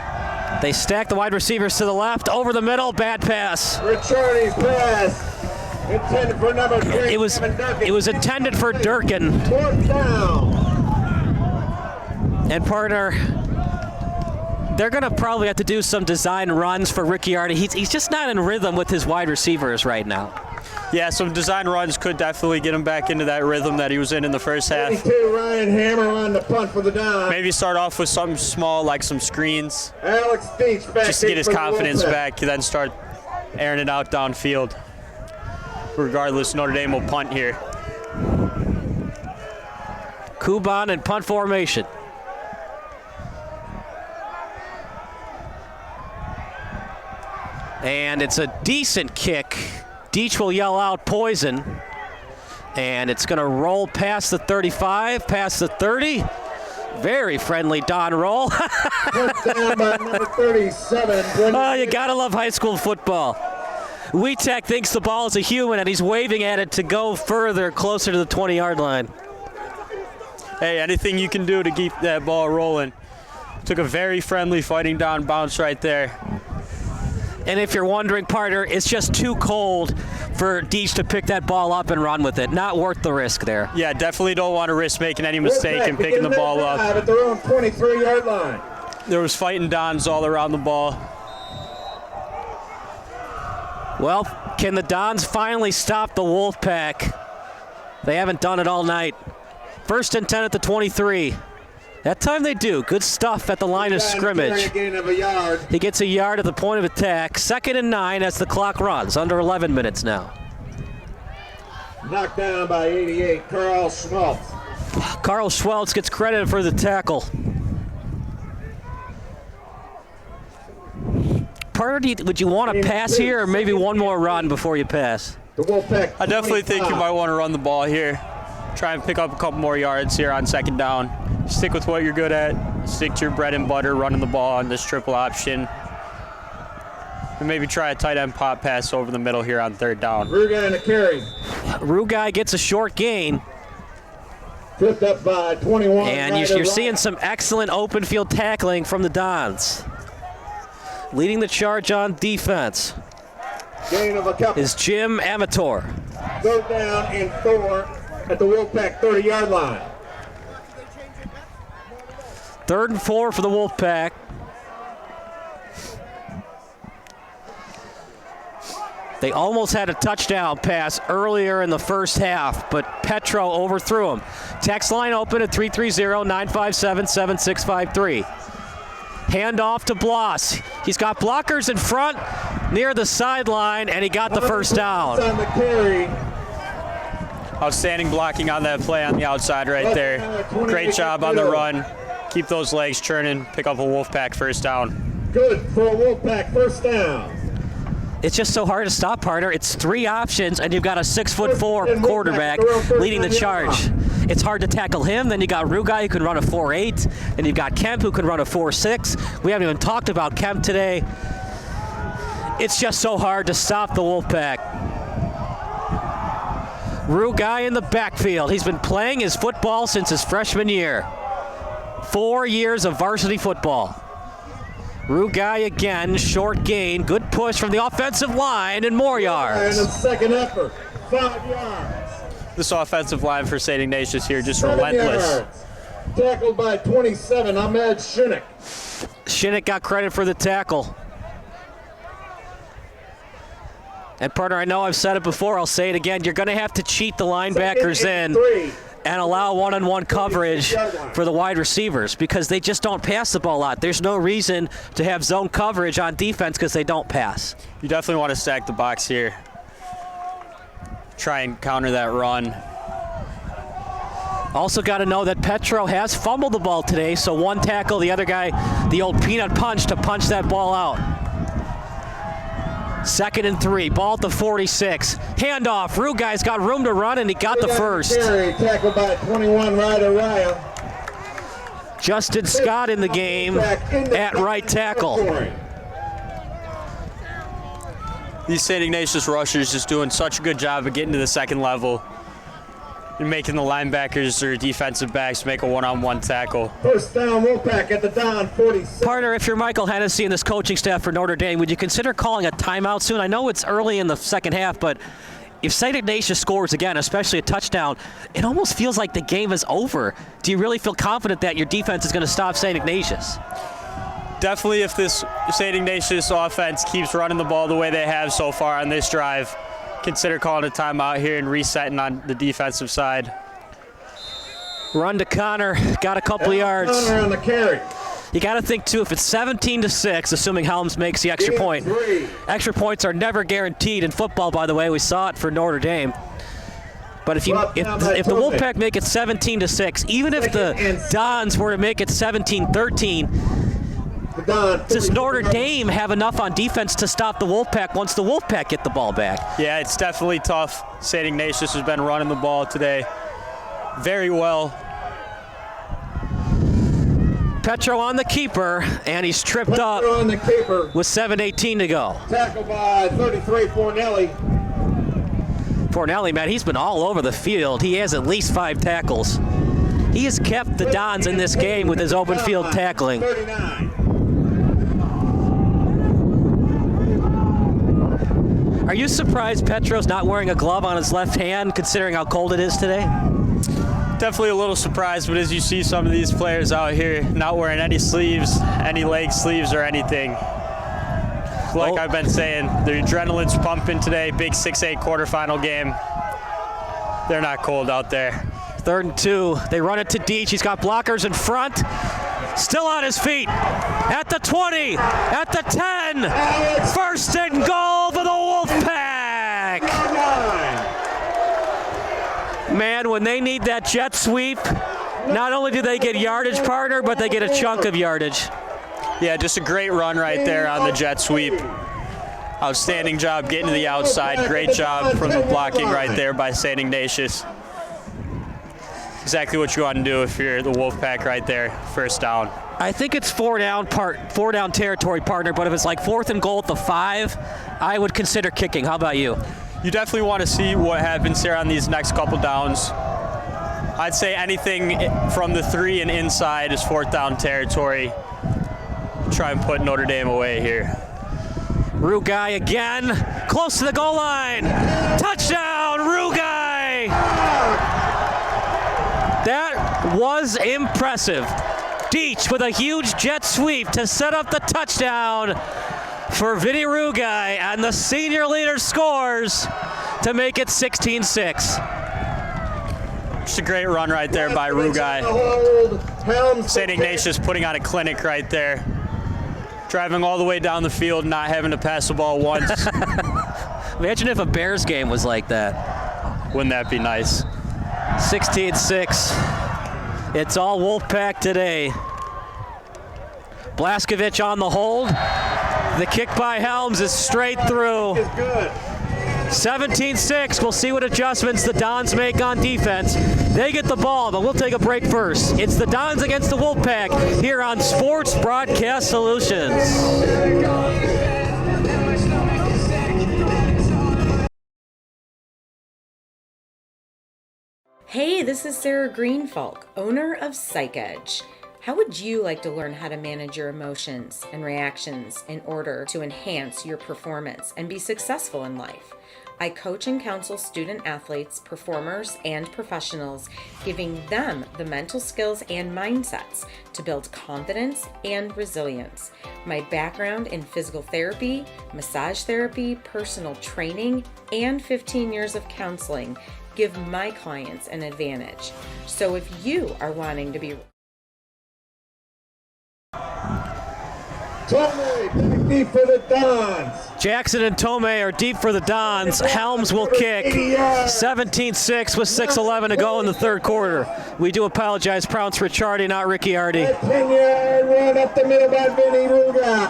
They stack the wide receivers to the left, over the middle, bad pass. Ricciardi's pass intended for number 3. It was intended for Durkin. 4th down. And partner, they're going to probably have to do some design runs for Ricciardi. He's just not in rhythm with his wide receivers right now. Yeah, some design runs could definitely get him back into that rhythm that he was in the first half. 22, Ryan Hammer on the punt for the down. Maybe start off with something small like some screens, Alex Deach back just to get his for the confidence Wolfpack. back, then start airing it out downfield. Regardless, Notre Dame will punt here. Kuban in punt formation. And it's a decent kick. Deach will yell out poison. And it's going to roll past the 35, past the 30. Very friendly Don roll. Touchdown by number 37. Oh, you got to love high school football. Witek thinks the ball is a human, and he's waving at it to go further, closer to the 20-yard line. Hey, anything you can do to keep that ball rolling. Took a very friendly fighting down bounce right there. And if you're wondering, partner, it's just too cold for Deach to pick that ball up and run with it. Not worth the risk there. Yeah, definitely don't want to risk making any mistake and picking the ball up. At their own 23-yard line. There was fighting dons all around the ball. Well, can the Dons finally stop the Wolfpack? They haven't done it all night. 1st and 10 at the 23. That time they do. Good stuff at the line of scrimmage. Gain of a yard. He gets a yard at the point of attack. 2nd and 9 as the clock runs. Under 11 minutes now. Knocked down by 88, Carl Schmaltz. Carl Schweltz gets credit for the tackle. Partner, would you want to pass here or maybe one more run before you pass? The Wolfpack. I definitely think you 25. might want to run the ball here. Try and pick up a couple more yards here on 2nd down. Stick with what you're good at. Stick to your bread and butter, running the ball on this triple option. And maybe try a tight end pop pass over the middle here on 3rd down. Ruga in the carry. Rugai gets a short gain. Flipped up by 21. And you're seeing some excellent open field tackling from the Dons. Leading the charge on defense Gain of a couple. is Jim Amator. 3rd down and 4 at the Wolfpack 30-yard line. 3rd and 4 for the Wolfpack. They almost had a touchdown pass earlier in the first half, but Petro overthrew him. Text line open at 330-957-7653. Handoff to Bloss. He's got blockers in front near the sideline, and he got the first down. On the carry. Outstanding blocking on that play on the outside right there. Great job on the run. Keep those legs churning. Pick up a Wolfpack 1st down. Good for a Wolfpack 1st down. It's just so hard to stop, partner. It's 3 options, and you've got a 6'4" quarterback leading the charge. It's hard to tackle him. Then you got Rugai who can run a 4.8, and you've got Kemp who can run a 4.6. We haven't even talked about Kemp today. It's just so hard to stop the Wolfpack. Rugai in the backfield. He's been playing his football since his freshman year. 4 years of varsity football. Rugai again, short gain, good push from the offensive line, and more yards. And a 2nd effort, 5 yards. This offensive line for St. Ignatius here just 7 relentless. yards. Tackled by 27, Ahmed Shinnick. Shinnick got credit for the tackle. And partner, I know I've said it before, I'll say it again. You're going to have to cheat the linebackers in and allow one-on-one coverage for the wide receivers because they just don't pass the ball a lot. There's no reason to have zone coverage on defense because they don't pass. You definitely want to stack the box here. Try and counter that run. Also got to know that Petro has fumbled the ball today, so one tackle, the other guy, the old peanut punch to punch that ball out. 2nd and 3, ball at the 46. Handoff, Rugai's got room to run, and he got the first. Carry, tackled by 21, Ryder Ryan. Justin Scott in the game at right tackle. These St. Ignatius rushers just doing such a good job of getting to the 2nd level and making the linebackers or defensive backs make a one-on-one tackle. 1st down, Wolfpack at the down, 46. Partner, if you're Michael Hennessy and this coaching staff for Notre Dame, would you consider calling a timeout soon? I know it's early in the 2nd half, but if St. Ignatius scores again, especially a touchdown, it almost feels like the game is over. Do you really feel confident that your defense is going to stop St. Ignatius? Definitely if this St. Ignatius offense keeps running the ball the way they have so far on this drive, consider calling a timeout here and resetting on the defensive side. Run to Connor, got a couple of yards. Connor on the carry. You got to think, too, if it's 17-6, assuming Helms makes the extra point. Extra points are never guaranteed in football, by the way. We saw it for Notre Dame. But if the Wolfpack make it 17-6, even if the Dons were to make it 17-13, does Notre Dame have enough on defense to stop the Wolfpack once the Wolfpack get the ball back? Yeah, it's definitely tough. St. Ignatius has been running the ball today very well. Petro on the keeper, and he's tripped up on the keeper. with 7:18 to go. Tackled by 33, Fornelli. Fornelli, man, he's been all over the field. He has at least 5 tackles. He has kept the Dons in this game with his open field tackling. 39. Are you surprised Petro's not wearing a glove on his left hand, considering how cold it is today? Definitely a little surprised, but as you see some of these players out here not wearing any sleeves, any leg sleeves or anything. Like I've been saying, their adrenaline's pumping today. Big 6A quarterfinal game. They're not cold out there. 3rd and 2. They run it to Deach. He's got blockers in front. Still on his feet. At the 20. At the 10. 1st and goal for the Wolfpack. Man, when they need that jet sweep, not only do they get yardage, partner, but they get a chunk of yardage. Yeah, just a great run right there on the jet sweep. Outstanding job getting to the outside. Great job from the blocking right there by St. Ignatius. Exactly what you want to do if you're the Wolfpack right there, 1st down. I think it's 4 down territory, partner, but if it's like 4th and goal at the 5, I would consider kicking. How about you? You definitely want to see what happens here on these next couple downs. I'd say anything from the 3 and inside is 4th down territory. Try and put Notre Dame away here. Rugai again, close to the goal line. Touchdown, Rugai! That was impressive. Deach with a huge jet sweep to set up the touchdown for Vinny Rugai, and the senior leader scores to make it 16-6. Just a great run right there by Rugai. St. Ignatius putting on a clinic right there. Driving all the way down the field, not having to pass the ball once. Imagine if a Bears game was like that. Wouldn't that be nice? 16-6. It's all Wolfpack today. Blaskovich on the hold. The kick by Helms is straight through. 17-6. We'll see what adjustments the Dons make on defense. They get the ball, but we'll take a break first. It's the Dons against the Wolfpack here on Sports Broadcast Solutions. Hey, this is Sarah Greenfalk, owner of PsychEdge. How would you like to learn how to manage your emotions and reactions in order to enhance your performance and be successful in life? I coach and counsel student athletes, performers, and professionals, giving them the mental skills and mindsets to build confidence and resilience. My background in physical therapy, massage therapy, personal training, and 15 years of counseling give my clients an advantage. So if you are wanting to be Tomei, deep for the Dons. Jackson and Tomei are deep for the Dons. Helms will kick. 17-6 with 6:11 to go in the 3rd quarter. We do apologize, Prounce Ricciardi, not Ricciardi. 10-yard run up the middle by Vinny Rugai.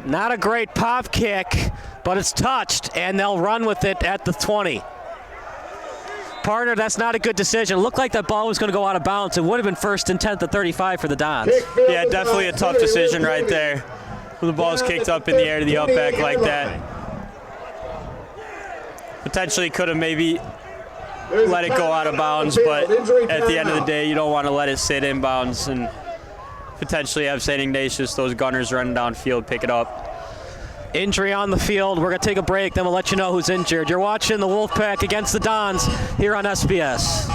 Not a great pop kick, but it's touched, and they'll run with it at the 20. Partner, that's not a good decision. It looked like that ball was going to go out of bounds. It would have been 1st and 10 to 35 for the Dons. Yeah, definitely a tough decision right there. When the ball's kicked up in the air to the up-back like that. Potentially could have maybe let it go out of bounds, but at the end of the day, you don't want to let it sit inbounds and potentially have St. Ignatius, those gunners running downfield, pick it up. Injury on the field. We're going to take a break, then we'll let you know who's injured. You're watching the Wolfpack against the Dons here on SBS.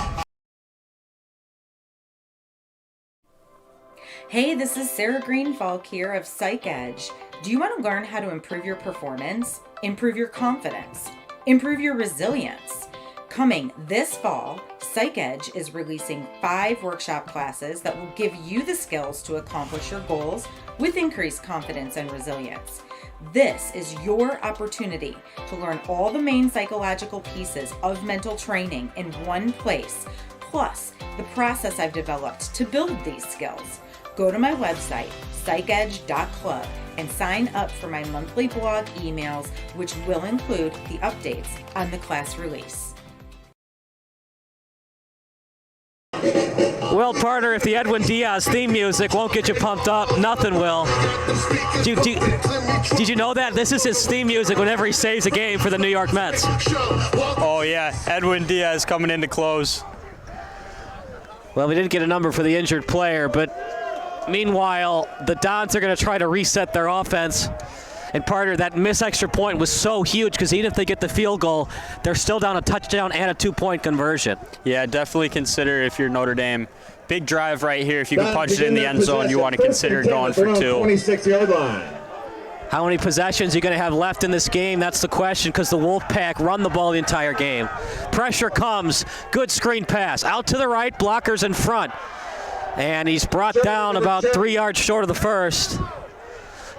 Hey, this is Sarah Greenfalk here of Psych Edge. Do you want to learn how to improve your performance, improve your confidence, improve your resilience? Coming this fall, Psych Edge is releasing 5 workshop classes that will give you the skills to accomplish your goals with increased confidence and resilience. This is your opportunity to learn all the main psychological pieces of mental training in one place, plus the process I've developed to build these skills. Go to my website, psychedge.club, and sign up for my monthly blog emails, which will include the updates on the class release. Well, partner, if the Edwin Diaz theme music won't get you pumped up, nothing will. Did you know that? This is his theme music whenever he saves a game for the New York Mets. Oh, yeah. Edwin Diaz coming in to close. Well, we didn't get a number for the injured player, but meanwhile, the Dons are going to try to reset their offense. And partner, that missed extra point was so huge because even if they get the field goal, they're still down a touchdown and a 2-point conversion. Yeah, definitely consider if you're Notre Dame. Big drive right here. If you can punch it in the end zone, you want to consider going for 2. 26-yard line. How many possessions are you going to have left in this game? That's the question, because the Wolfpack run the ball the entire game. Pressure comes. Good screen pass. Out to the right. Blockers in front. And he's brought down about 3 yards short of the first.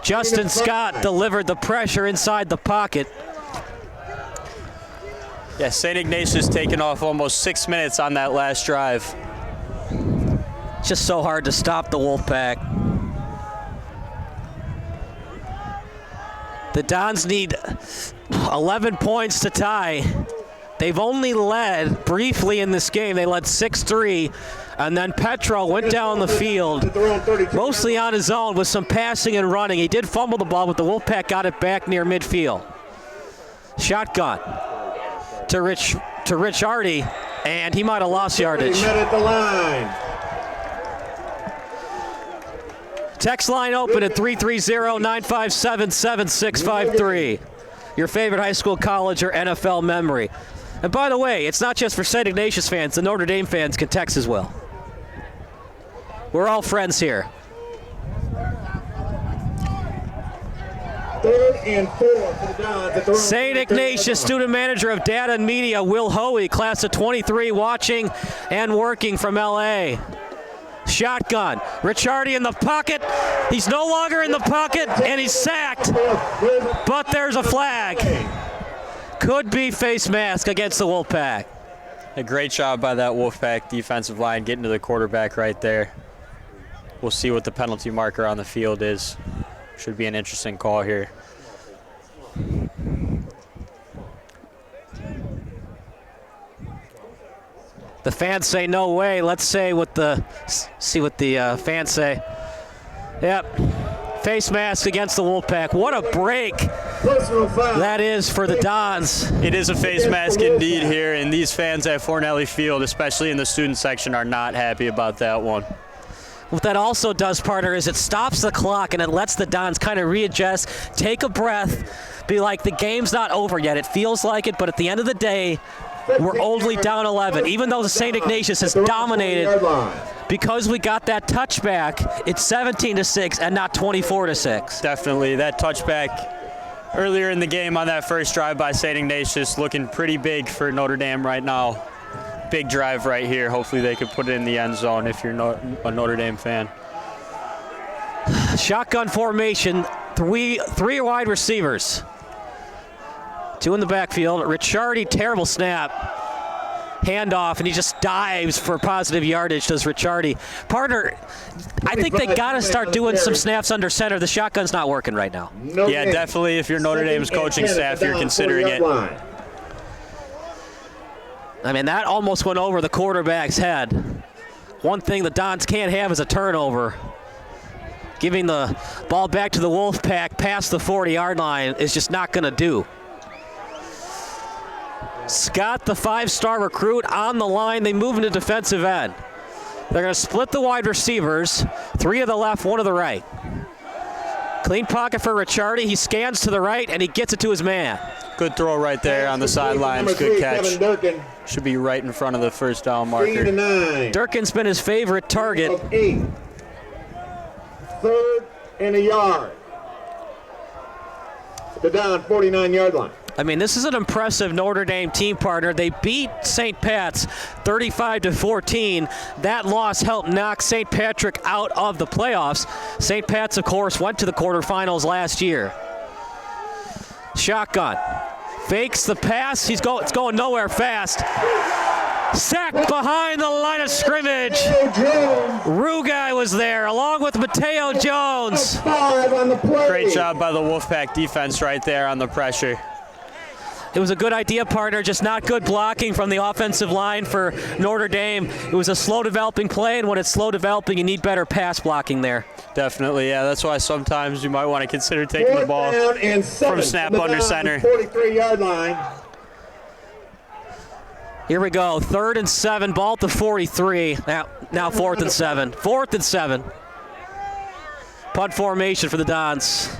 Justin Scott delivered the pressure inside the pocket. Yeah, St. Ignatius taking off almost 6 minutes on that last drive. It's just so hard to stop the Wolfpack. The Dons need 11 points to tie. They've only led briefly in this game. They led 6-3, and then Petro went down the field, mostly on his own with some passing and running. He did fumble the ball, but the Wolfpack got it back near midfield. Shotgun to Ricciardi, and he might have lost yardage. Met at the line. Text line open at 330-957-7653. Your favorite high school, college, or NFL memory. And by the way, it's not just for St. Ignatius fans. The Notre Dame fans can text as well. We're all friends here. 3rd and 4 for the Dons at the St. Ignatius student manager of data and media, Will Hoey, class of 23, watching and working from LA. Shotgun. Ricciardi in the pocket. He's no longer in the pocket, and he's sacked. But there's a flag. Could be face mask against the Wolfpack. A great job by that Wolfpack defensive line getting to the quarterback right there. We'll see what the penalty marker on the field is. Should be an interesting call here. The fans say no way. Let's see what the fans say. Yep. Face mask against the Wolfpack. What a break that is for the Dons. It is a face mask indeed here, and these fans at Fornelli Field, especially in the student section, are not happy about that one. What that also does, partner, is it stops the clock and it lets the Dons kind of readjust, take a breath, be like, the game's not over yet. It feels like it, but at the end of the day, we're only down 11. Even though the St. Ignatius has dominated, because we got that touchback, it's 17-6 and not 24-6. Definitely. That touchback earlier in the game on that first drive by St. Ignatius looking pretty big for Notre Dame right now. Big drive right here. Hopefully they could put it in the end zone if you're a Notre Dame fan. Shotgun formation, three wide receivers. 2 in the backfield. Ricciardi, terrible snap. Handoff, and he just dives for positive yardage, does Ricciardi. Partner, I think they got to start doing some snaps under center. The shotgun's not working right now. Yeah, definitely if you're Notre Dame's coaching staff, you're considering it. I mean, that almost went over the quarterback's head. One thing the Dons can't have is a turnover. Giving the ball back to the Wolfpack past the 40-yard line is just not going to do. Scott, the 5-star recruit, on the line. They move into defensive end. They're going to split the wide receivers. 3 of the left, 1 of the right. Clean pocket for Ricciardi. He scans to the right, and he gets it to his man. Good throw right there on the sidelines. Good catch. Should be right in front of the first down marker. Durkin's been his favorite target. 3rd and a yard. The down 49-yard line. I mean, this is an impressive Notre Dame team, partner. They beat St. Pat's 35-14. That loss helped knock St. Patrick out of the playoffs. St. Pat's, of course, went to the quarterfinals last year. Shotgun. Fakes the pass. It's going nowhere fast. Sacked behind the line of scrimmage. Rugai was there, along with Mateo Jones. 5 on the play. Great job by the Wolfpack defense right there on the pressure. It was a good idea, partner, just not good blocking from the offensive line for Notre Dame. It was a slow developing play, and when it's slow developing, you need better pass blocking there. Definitely, yeah. That's why sometimes you might want to consider taking the ball from snap under center. 43-yard line. Here we go, 3rd and 7, ball at the 43. Now 4th and 7. 4th and 7. Punt formation for the Dons.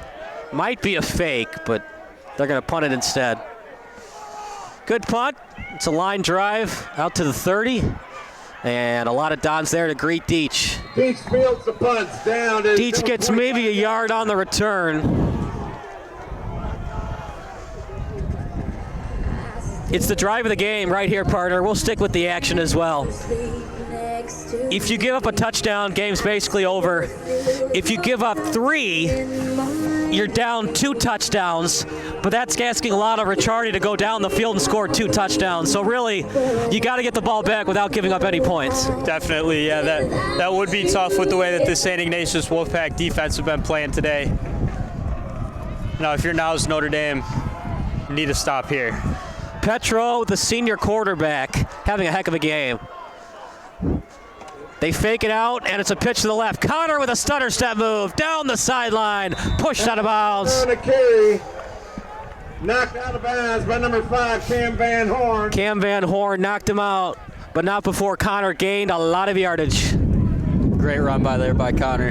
Might be a fake, but they're going to punt it instead. Good punt. It's a line drive out to the 30. And a lot of Dons there to greet Deach. Deach fields the punts down. Deach gets maybe a yard on the return. It's the drive of the game right here, partner. We'll stick with the action as well. If you give up a touchdown, game's basically over. If you give up 3, you're down 2 touchdowns, but that's asking a lot of Ricciardi to go down the field and score 2 touchdowns. So really, you got to get the ball back without giving up any points. Definitely, yeah. That would be tough with the way that the St. Ignatius Wolfpack defense have been playing today. Now, if you're Niles Notre Dame, you need to stop here. Petro, the senior quarterback, having a heck of a game. They fake it out, and it's a pitch to the left. Connor with a stutter step move down the sideline, pushed out of bounds. On a carry, knocked out of bounds by number 5, Cam Van Horn. Cam Van Horn knocked him out, but not before Connor gained a lot of yardage. Great run by Connor.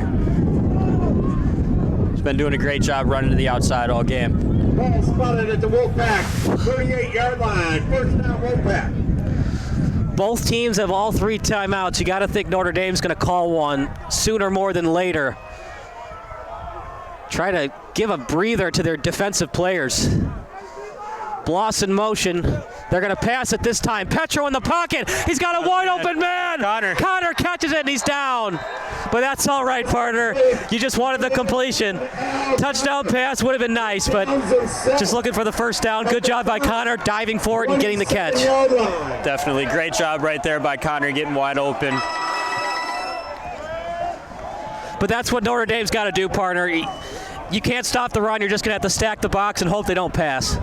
He's been doing a great job running to the outside all game. Ball spotted at the Wolfpack 38-yard line. 1st down Wolfpack. Both teams have all 3 timeouts. You got to think Notre Dame's going to call one sooner more than later. Try to give a breather to their defensive players. Bloss in motion. They're going to pass it this time. Petro in the pocket. He's got a wide open man. Connor catches it and he's down. But that's all right, partner. You just wanted the completion. Touchdown pass would have been nice, but just looking for the 1st down. Good job by Connor, diving for it and getting the catch. Definitely. Great job right there by Connor getting wide open. But that's what Notre Dame's got to do, partner. You can't stop the run. You're just going to have to stack the box and hope they don't pass.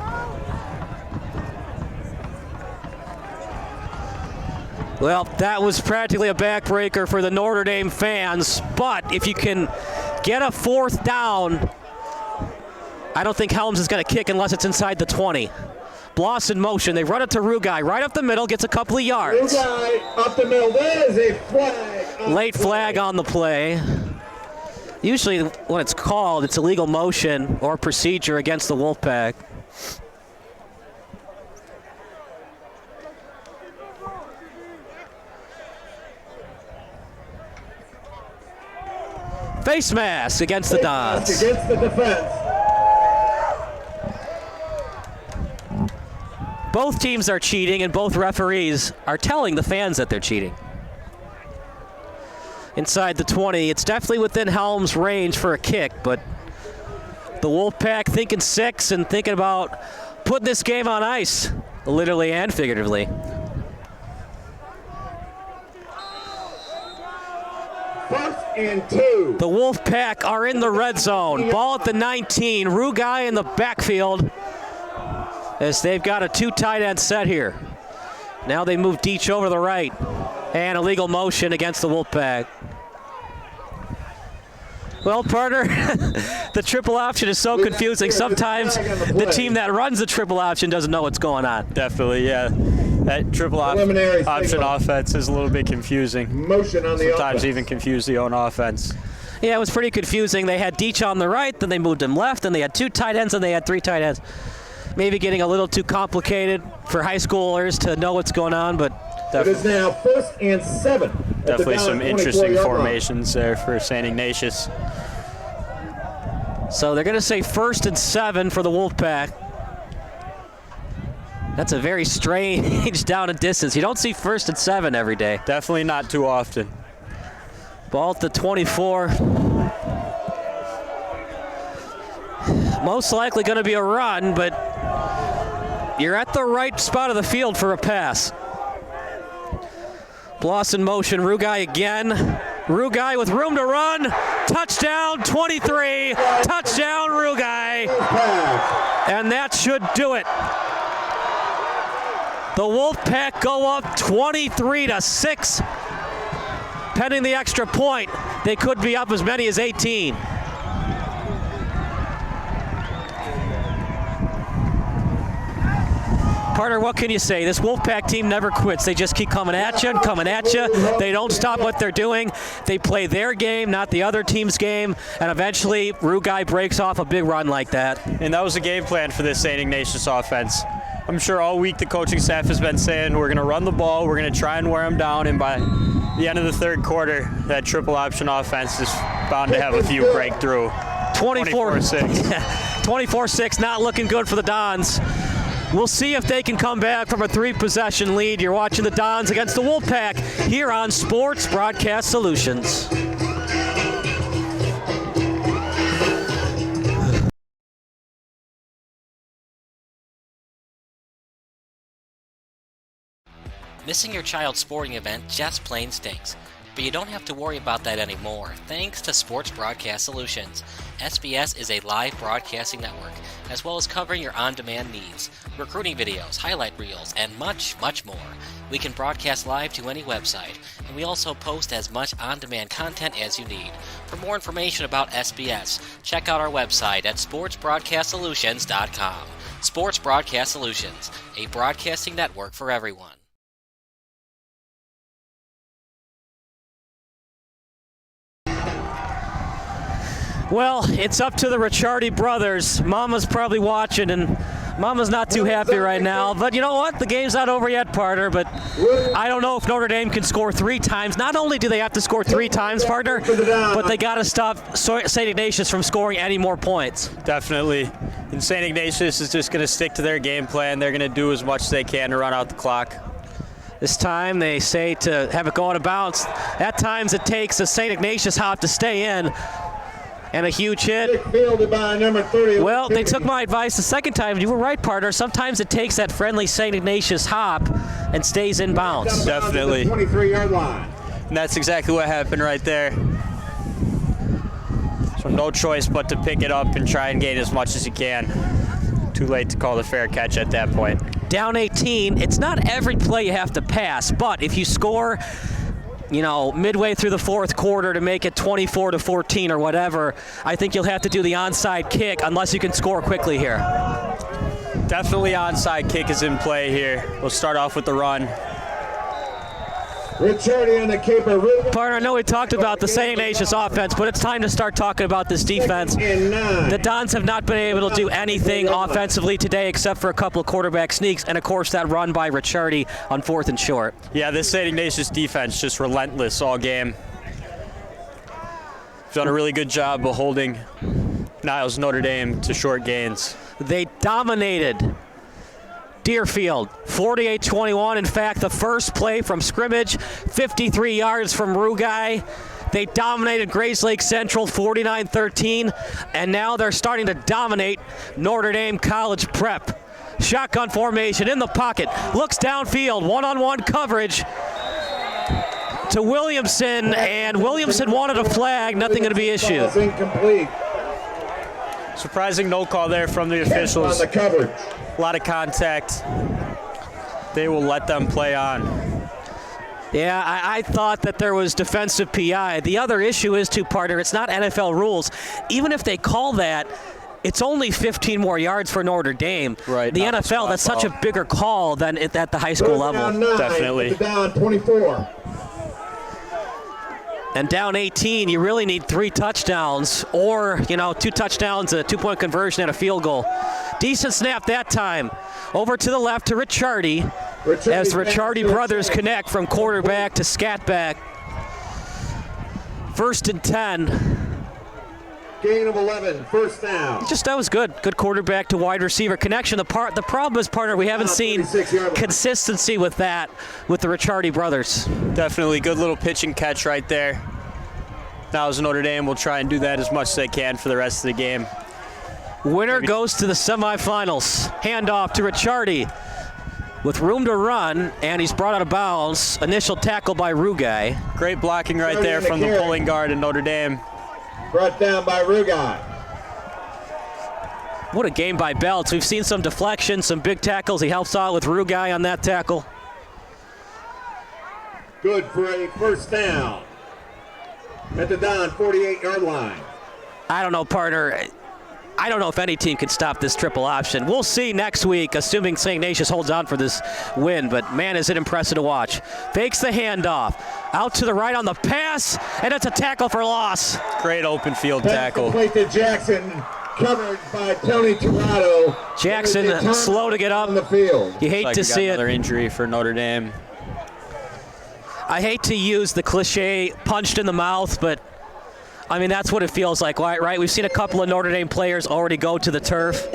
Well, that was practically a backbreaker for the Notre Dame fans, but if you can get a 4th down, I don't think Helms is going to kick unless it's inside the 20. Bloss in motion. They run it to Rugai. Right up the middle, gets a couple of yards. Rugai up the middle. That is a flag. Late flag on the play. Usually when it's called, it's illegal motion or procedure against the Wolfpack. Face mask against the Dons. Against the defense. Both teams are cheating, and both referees are telling the fans that they're cheating. Inside the 20, it's definitely within Helms' range for a kick, but the Wolfpack thinking 6 and thinking about putting this game on ice, literally and figuratively. And 2. The Wolfpack are in the red zone. Ball at the 19. Rugai in the backfield as they've got a 2 tight end set here. Now they move Deach over to the right. And illegal motion against the Wolfpack. Well, partner, the triple option is so confusing. Sometimes the team that runs the triple option doesn't know what's going on. Definitely, yeah. That triple option offense is a little bit confusing. Motion on the Sometimes even confuse the own offense. Yeah, it was pretty confusing. They had Deach on the right, then they moved him left, and they had 2 tight ends, and they had 3 tight ends. Maybe getting a little too complicated for high schoolers to know what's going on, but it is now 1st and 7. Definitely some interesting formations there for St. Ignatius. So they're going to say 1st and 7 for the Wolfpack. That's a very strange down and distance. You don't see 1st and 7 every day. Definitely not too often. Ball at the 24. Most likely going to be a run, but you're at the right spot of the field for a pass. Bloss in motion, Rugai again. Rugai with room to run. Touchdown, 23. Touchdown, Rugai. And that should do it. The Wolfpack go up 23-6. Pending the extra point, they could be up as many as 18. Partner, what can you say? This Wolfpack team never quits. They just keep coming at you and coming at you. They don't stop what they're doing. They play their game, not the other team's game, and eventually Rugai breaks off a big run like that. And that was the game plan for this St. Ignatius offense. I'm sure all week the coaching staff has been saying we're going to run the ball, we're going to try and wear them down, and by the end of the third quarter, that triple option offense is bound to have a few breakthrough. 24-6. 24-6, not looking good for the Dons. We'll see if they can come back from a 3-possession lead. You're watching the Dons against the Wolfpack here on Sports Broadcast Solutions. Missing your child's sporting event just plain stinks. But you don't have to worry about that anymore, thanks to Sports Broadcast Solutions. SBS is a live broadcasting network, as well as covering your on-demand needs, recruiting videos, highlight reels, and much, much more. We can broadcast live to any website, and we also post as much on-demand content as you need. For more information about SBS, check out our website at sportsbroadcastsolutions.com. Sports Broadcast Solutions, a broadcasting network for everyone. Well, it's up to the Ricciardi brothers. Mama's probably watching, and Mama's not too happy right now. But you know what? The game's not over yet, partner. But I don't know if Notre Dame can score 3 times. Not only do they have to score 3 times, partner, but they got to stop St. Ignatius from scoring any more points. Definitely. And St. Ignatius is just going to stick to their game plan. They're going to do as much as they can to run out the clock. This time they say to have it go out of bounds. At times it takes a St. Ignatius hop to stay in. And a huge hit. Well, they took my advice the second time. You were right, partner. Sometimes it takes that friendly St. Ignatius hop and stays in bounds. Definitely. 23-yard line. And that's exactly what happened right there. So no choice but to pick it up and try and gain as much as you can. Too late to call the fair catch at that point. Down 18. It's not every play you have to pass, but if you score, you know, midway through the fourth quarter to make it 24-14 or whatever, I think you'll have to do the onside kick unless you can score quickly here. Definitely onside kick is in play here. We'll start off with the run. Ricciardi on the keeper. Partner, I know we talked about the St. Ignatius offense, but it's time to start talking about this defense. The Dons have not been able to do anything offensively today except for a couple of quarterback sneaks and, of course, that run by Ricciardi on 4th and short. Yeah, this St. Ignatius defense just relentless all game. Done a really good job of holding Niles Notre Dame to short gains. They dominated Deerfield, 48-21. In fact, the first play from scrimmage, 53 yards from Rugai. They dominated Grace Lake Central, 49-13, and now they're starting to dominate Notre Dame College Prep. Shotgun formation in the pocket, looks downfield, one-on-one coverage to Williamson, and Williamson wanted a flag, nothing going to be issued. Incomplete. Surprising no call there from the officials. On the coverage. A lot of contact. They will let them play on. Yeah, I thought that there was defensive PI. The other issue is, too, partner, it's not NFL rules. Even if they call that, it's only 15 more yards for Notre Dame. Right. The NFL, that's such a bigger call than at the high school level. Definitely. Down 24. And down 18, you really need 3 touchdowns or, 2 touchdowns, a 2-point conversion, and a field goal. Decent snap that time. Over to the left to Ricciardi as the Ricciardi brothers connect from quarterback to scatback. 1st and 10. Gain of 11, first down. That was good. Good quarterback to wide receiver connection. The problem is, partner, we haven't seen consistency with that with the Ricciardi brothers. Definitely good little pitch and catch right there. Now as Notre Dame will try and do that as much as they can for the rest of the game. Winner goes to the semifinals. Handoff to Ricciardi with room to run, and he's brought out of bounds. Initial tackle by Rugai. Great blocking right there from the pulling guard in Notre Dame. Brought down by Rugai. What a game by Belts. We've seen some deflections, some big tackles. He helps out with Rugai on that tackle. Good for a first down. At the down 48-yard line. I don't know, partner. I don't know if any team can stop this triple option. We'll see next week, assuming St. Ignatius holds on for this win, but man, is it impressive to watch. Fakes the handoff. Out to the right on the pass, and it's a tackle for loss. Great open field tackle. Complete to Jackson, covered by Tony Tirado. Jackson slow to get up. On the field. You hate to see it. Another injury for Notre Dame. I hate to use the cliche punched in the mouth, but I mean, that's what it feels like, right? We've seen a couple of Notre Dame players already go to the turf,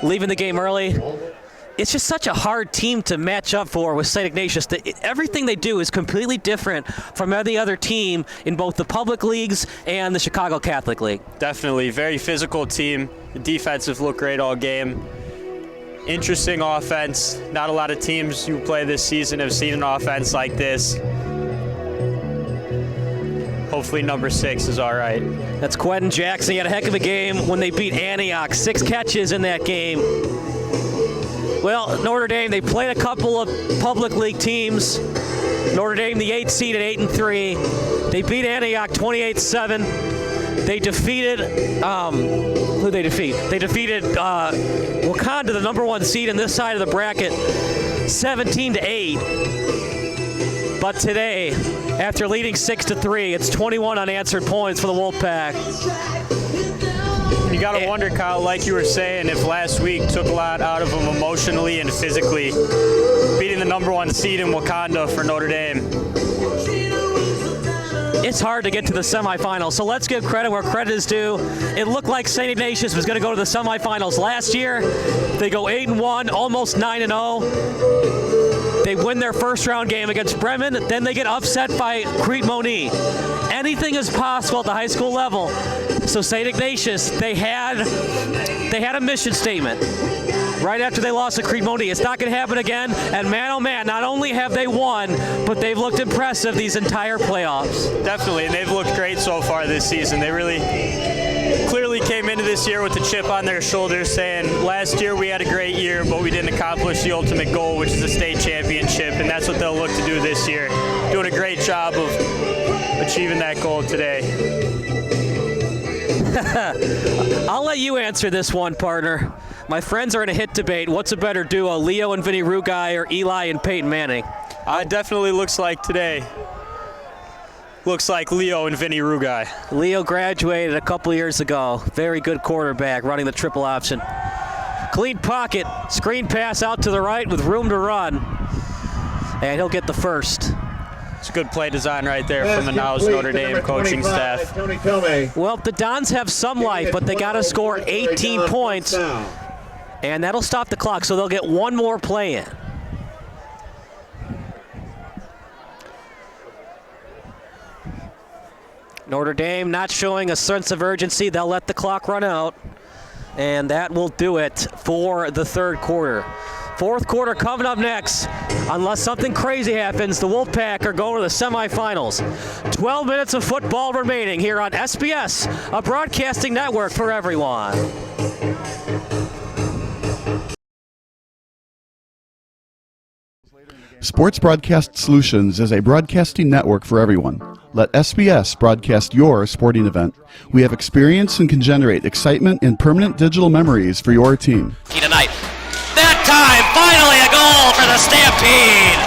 leaving the game early. It's just such a hard team to match up for with St. Ignatius. Everything they do is completely different from any other team in both the public leagues and the Chicago Catholic League. Definitely, very physical team. The defensive looked great all game. Interesting offense. Not a lot of teams who play this season have seen an offense like this. Hopefully number 6 is all right. That's Quentin Jackson. He had a heck of a game when they beat Antioch. 6 catches in that game. Well, Notre Dame, they played a couple of public league teams. Notre Dame, the 8th seed at 8-3. They beat Antioch 28-7. They defeated, who they defeat? They defeated Wakanda, the number 1 seed in this side of the bracket, 17-8. But today, after leading 6-3, it's 21 unanswered points for the Wolfpack. You got to wonder, Kyle, like you were saying, if last week took a lot out of them emotionally and physically, beating the number 1 seed in Wakanda for Notre Dame. It's hard to get to the semifinals, so let's give credit where credit is due. It looked like St. Ignatius was going to go to the semifinals last year. They go 8-1, almost 9-0. They win their first round game against Bremen, then they get upset by Crete Moni. Anything is possible at the high school level. So St. Ignatius, they had a mission statement right after they lost to Crete Moni. It's not going to happen again, and man, oh man, not only have they won, but they've looked impressive these entire playoffs. Definitely, and they've looked great so far this season. They really clearly came into this year with a chip on their shoulders, saying last year we had a great year, but we didn't accomplish the ultimate goal, which is the state championship, and that's what they'll look to do this year. Doing a great job of achieving that goal today. I'll let you answer this one, partner. My friends are in a hit debate. What's a better duo, Leo and Vinny Rugai or Eli and Peyton Manning? It definitely looks like today. Looks like Leo and Vinny Rugai. Leo graduated a couple years ago. Very good quarterback running the triple option. Clean pocket, screen pass out to the right with room to run. And he'll get the first. It's a good play design right there from the Now's Notre Dame coaching staff. Well, the Dons have some life, but they got to score 18 points. And that'll stop the clock, so they'll get one more play in. Notre Dame not showing a sense of urgency. They'll let the clock run out. And that will do it for the third quarter. Fourth quarter coming up next. Unless something crazy happens, the Wolfpack are going to the semifinals. 12 minutes of football remaining here on SBS, a broadcasting network for everyone. Sports Broadcast Solutions is a broadcasting network for everyone. Let SBS broadcast your sporting event. We have experience and can generate excitement and permanent digital memories for your team. Tonight. That time, finally a goal for the Stampede!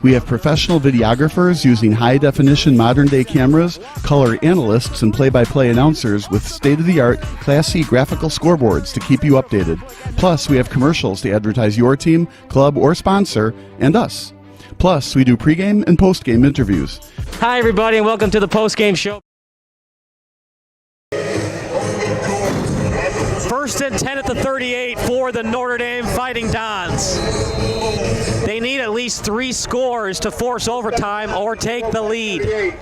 We have professional videographers using high-definition modern-day cameras, color analysts, and play-by-play announcers with state-of-the-art, classy graphical scoreboards to keep you updated. Plus, we have commercials to advertise your team, club, or sponsor, and us. Plus, we do pregame and postgame interviews. Hi, everybody, and welcome to the postgame show. First and 10 at the 38 for the Notre Dame Fighting Dons. They need at least 3 scores to force overtime or take the lead.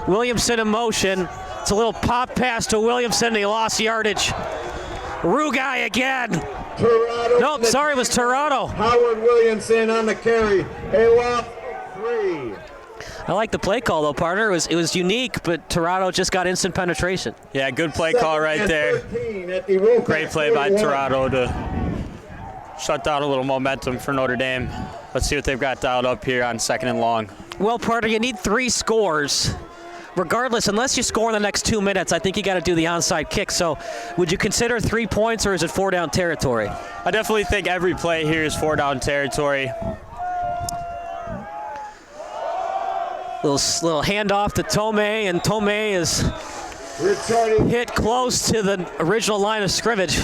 Williamson in motion. It's a little pop pass to Williamson, and he lost yardage. Rugai again. Nope, sorry, it was Toronto. Howard Williamson on the carry. A loss 3. I like the play call, though, partner. It was unique, but Toronto just got instant penetration. Yeah, good play call right there. Great play by Toronto to shut down a little momentum for Notre Dame. Let's see what they've got dialed up here on 2nd and long. Well, partner, you need 3 scores. Regardless, unless you score in the next 2 minutes, I think you got to do the onside kick. So would you consider 3 points, or is it 4 down territory? I definitely think every play here is 4 down territory. Little handoff to Tomei, and Tomei is hit close to the original line of scrimmage.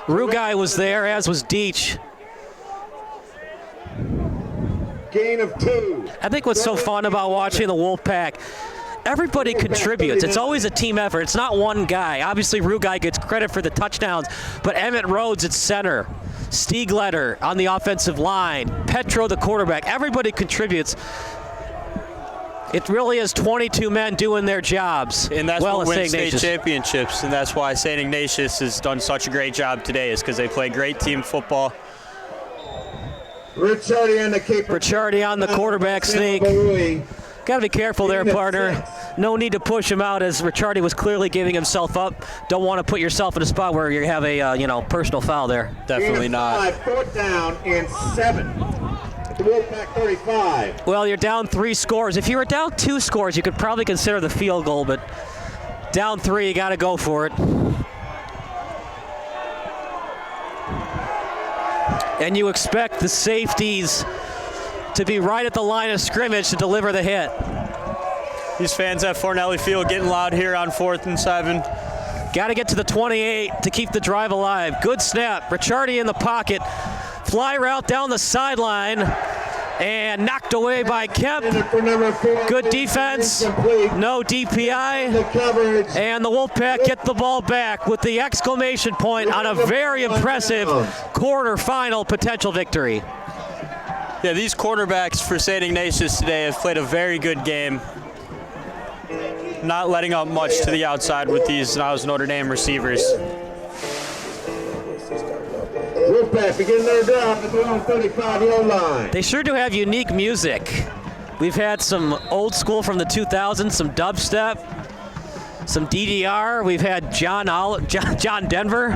Rugai was there, as was Deach. Gain of 2. I think what's so fun about watching the Wolfpack, everybody contributes. It's always a team effort. It's not one guy. Obviously, Rugai gets credit for the touchdowns, but Emmett Rhodes at center, Stiegletter on the offensive line, Petro the quarterback. Everybody contributes. It really is 22 men doing their jobs. And that's what wins state championships, and that's why St. Ignatius has done such a great job today, is because they play great team football. Ricciardi on the quarterback sneak. Got to be careful there, partner. No need to push him out, as Ricciardi was clearly giving himself up. Don't want to put yourself in a spot where you have a personal foul there. Definitely not. 4th down and 7. The Wolfpack 35. Well, you're down 3 scores. If you were down 2 scores, you could probably consider the field goal, but down 3, you got to go for it. And you expect the safeties to be right at the line of scrimmage to deliver the hit. These fans at Fornelli Field getting loud here on 4th and 7. Got to get to the 28 to keep the drive alive. Good snap. Ricciardi in the pocket. Fly route down the sideline, and knocked away by Kemp. Good defense, no DPI, and the Wolfpack get the ball back with the exclamation point on a very impressive quarterfinal potential victory. Yeah, these quarterbacks for St. Ignatius today have played a very good game. Not letting up much to the outside with these Notre Dame receivers. Wolfpack beginning their drive at the 35-yard line. They sure do have unique music. We've had some old school from the 2000s, some dubstep, some DDR. We've had John Denver,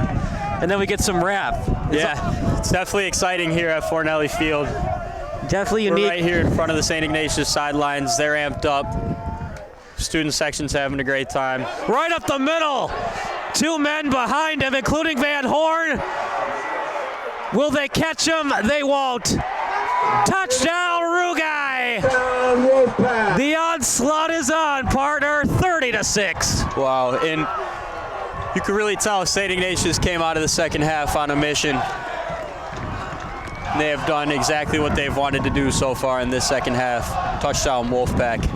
and then we get some rap. It's definitely exciting here at Fornelli Field. Definitely unique. We're right here in front of the St. Ignatius sidelines. They're amped up. Student section's having a great time. Right up the middle. 2 men behind him, including Van Horn. Will they catch him? They won't. Touchdown, Rugai. The onslaught is on, partner. 30-6. Wow, and you can really tell St. Ignatius came out of the second half on a mission. They have done exactly what they've wanted to do so far in this second half. Touchdown, Wolfpack.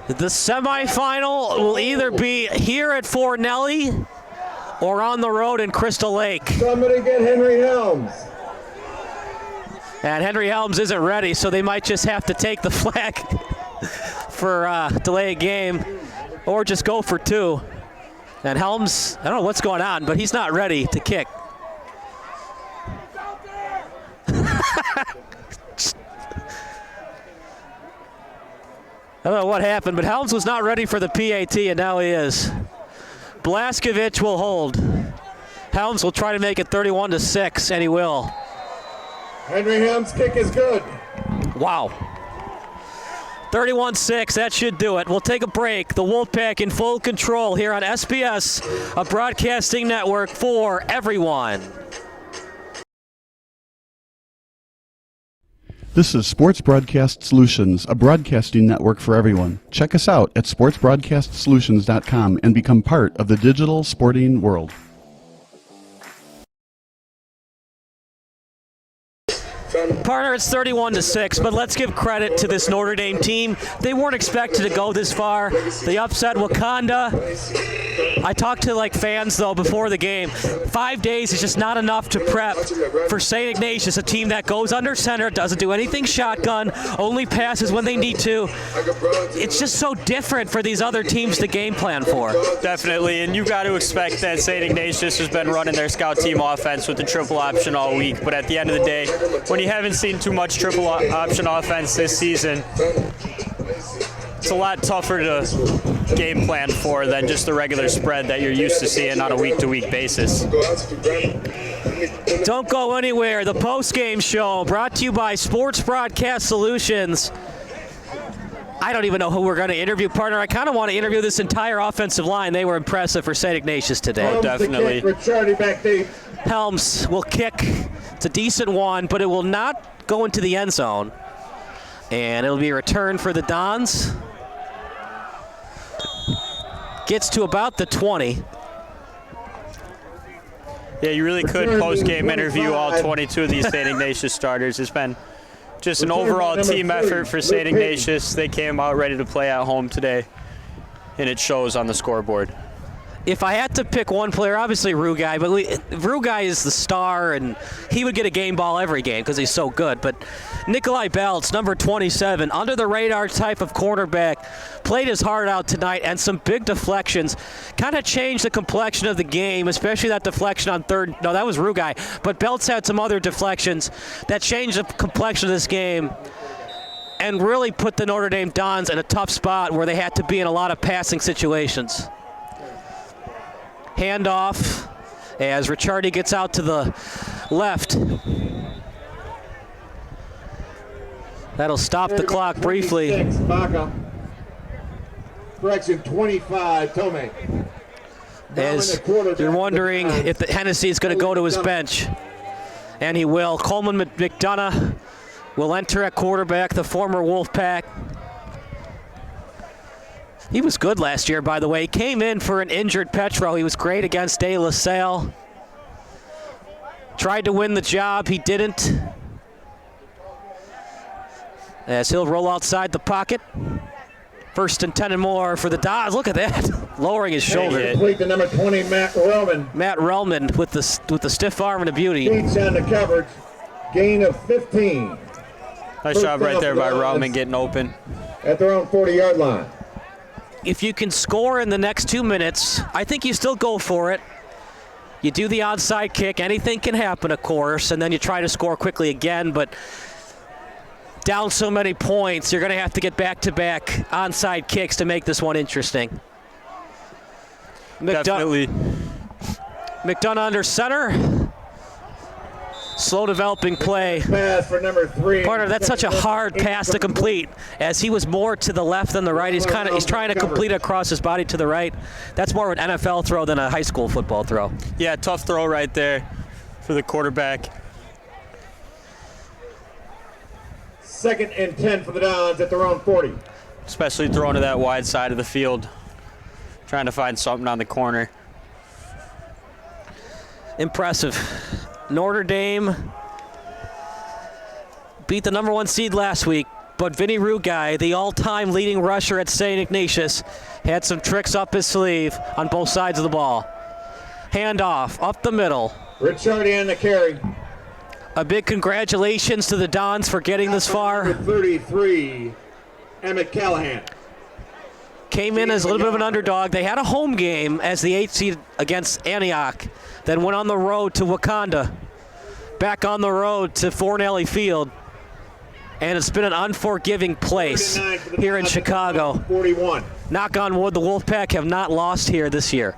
The semifinal will either be here at Fornelli or on the road in Crystal Lake. Somebody get Henry Helms. And Henry Helms isn't ready, so they might just have to take the flag for delay a game or just go for 2. And Helms, I don't know what's going on, but he's not ready to kick. I don't know what happened, but Helms was not ready for the PAT, and now he is. Blaskovich will hold. Helms will try to make it 31-6, and he will. Henry Helms' kick is good. Wow. 31-6, that should do it. We'll take a break. The Wolfpack in full control here on SBS, a broadcasting network for everyone. This is Sports Broadcast Solutions, a broadcasting network for everyone. Check us out at sportsbroadcastsolutions.com and become part of the digital sporting world. Partner, it's 31-6, but let's give credit to this Notre Dame team. They weren't expected to go this far. They upset Wakanda. I talked to fans though before the game. 5 days is just not enough to prep for St. Ignatius, a team that goes under center, doesn't do anything shotgun, only passes when they need to. It's just so different for these other teams to game plan for. Definitely, and you've got to expect that St. Ignatius has been running their scout team offense with the triple option all week, but at the end of the day, when you haven't seen too much triple option offense this season, it's a lot tougher to game plan for than just the regular spread that you're used to seeing on a week-to-week basis. Don't go anywhere. The post-game show brought to you by Sports Broadcast Solutions. I don't even know who we're going to interview, partner. I kind of want to interview this entire offensive line. They were impressive for St. Ignatius today. Helms definitely. The kick for Charlie back deep. Helms will kick. It's a decent one, but it will not go into the end zone. And it'll be a return for the Dons. Gets to about the 20. Yeah, you really could post-game interview all 22 of these St. Ignatius starters. It's been just an overall team effort for St. Ignatius. They came out ready to play at home today, and it shows on the scoreboard. If I had to pick one player, obviously Rugai, but Rugai is the star, and he would get a game ball every game because he's so good. But Nikolai Belts, number 27, under-the-radar type of cornerback, played his heart out tonight, and some big deflections kind of changed the complexion of the game, especially that deflection on third. No, that was Rugai. But Belts had some other deflections that changed the complexion of this game and really put the Notre Dame Dons in a tough spot where they had to be in a lot of passing situations. Handoff as Ricciardi gets out to the left. That'll stop the clock briefly. Correction 25, Tomei. As you're wondering if Hennessy is going to go to his bench. And he will. Coleman McDonough will enter at quarterback, the former Wolfpack. He was good last year, by the way. He came in for an injured Petro. He was great against De La Salle. Tried to win the job. He didn't. As he'll roll outside the pocket. First and 10 and more for the Dons. Look at that. Lowering his shoulder. Complete to number 20, Matt Relman. Matt Relman with the stiff arm and a beauty. Beats on the coverage. Gain of 15. Nice job right there by Relman getting open. At their own 40-yard line. If you can score in the next 2 minutes, I think you still go for it. You do the onside kick. Anything can happen, of course, and then you try to score quickly again, but down so many points, you're going to have to get back-to-back onside kicks to make this one interesting. Definitely. McDonough under center. Slow developing play. Pass for number 3. Partner, that's such a hard pass to complete, as he was more to the left than the right. He's trying to complete it across his body to the right. That's more of an NFL throw than a high school football throw. Yeah, tough throw right there for the quarterback. 2nd and 10 for the Dons at their own 40. Especially throwing to that wide side of the field. Trying to find something on the corner. Impressive. Notre Dame beat the number 1 seed last week, but Vinny Rugai, the all-time leading rusher at St. Ignatius, had some tricks up his sleeve on both sides of the ball. Handoff up the middle. Ricciardi on the carry. A big congratulations to the Dons for getting this far. 33, Emmett Callahan. Came in as a little bit of an underdog. They had a home game as the 8th seed against Antioch, then went on the road to Wakanda, back on the road to Fornelli Field, and it's been an unforgiving place here in Chicago. 41. Knock on wood, the Wolfpack have not lost here this year.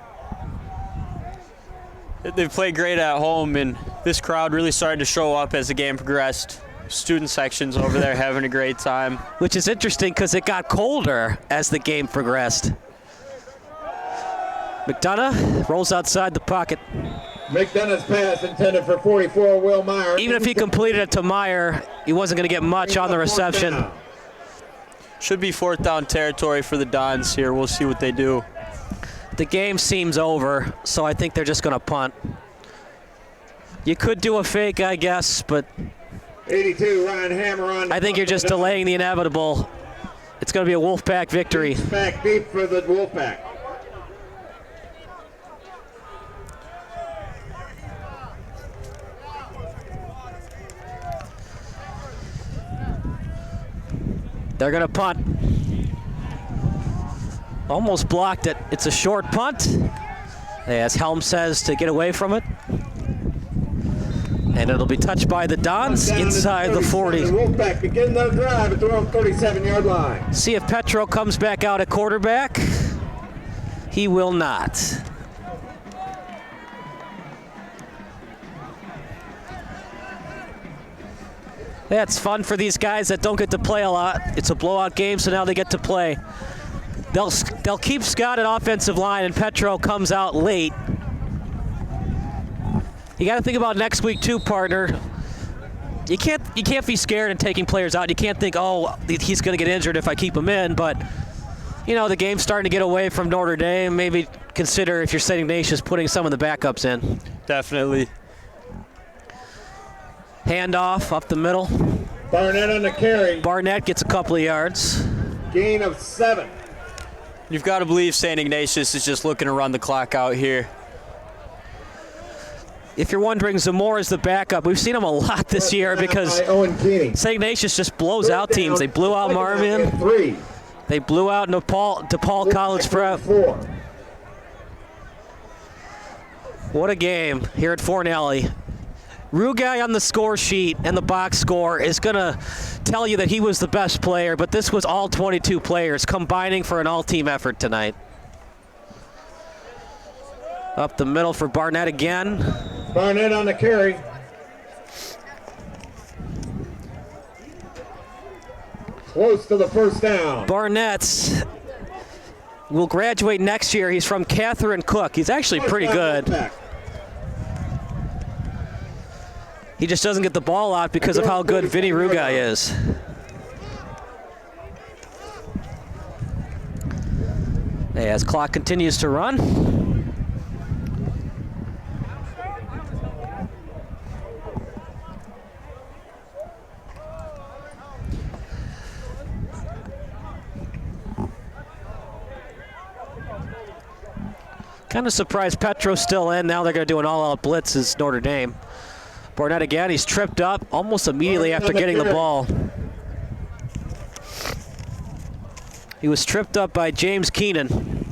They've played great at home, and this crowd really started to show up as the game progressed. Student sections over there having a great time. Which is interesting because it got colder as the game progressed. McDonough rolls outside the pocket. McDonough's pass intended for 44, Will Meyer. Even if he completed it to Meyer, he wasn't going to get much on the reception. Should be 4th down territory for the Dons here. We'll see what they do. The game seems over, so I think they're just going to punt. You could do a fake, I guess, but 82, Ryan Hammer on. I think you're just delaying the inevitable. It's going to be a Wolfpack victory. Back deep for the Wolfpack. They're going to punt. Almost blocked it. It's a short punt. As Helm says to get away from it. And it'll be touched by the Dons inside the 40. The Wolfpack begin their drive at their own 37-yard line. See if Petro comes back out at quarterback. He will not. That's fun for these guys that don't get to play a lot. It's a blowout game, so now they get to play. They'll keep Scott at offensive line, and Petro comes out late. You got to think about next week too, partner. You can't be scared and taking players out. You can't think, oh, he's going to get injured if I keep him in. But you know, the game's starting to get away from Notre Dame. Maybe consider, if you're St. Ignatius, putting some of the backups in. Definitely. Handoff up the middle. Barnett on the carry. Barnett gets a couple of yards. Gain of 7. You've got to believe St. Ignatius is just looking to run the clock out here. If you're wondering, Zamora's the backup. We've seen him a lot this year because St. Ignatius just blows out teams. They blew out Marvin. They blew out DePaul College Prep. What a game here at Fornelli. Rugai on the score sheet and the box score is going to tell you that he was the best player, but this was all 22 players combining for an all-team effort tonight. Up the middle for Barnett again. Barnett on the carry. Close to the first down. Barnett will graduate next year. He's from Catherine Cook. He's actually pretty good. He just doesn't get the ball out because of how good Vinny Rugai is. As clock continues to run. Kind of surprised Petro's still in. Now they're going to do an all-out blitz as Notre Dame. Barnett again, he's tripped up almost immediately after getting the ball. He was tripped up by James Keenan.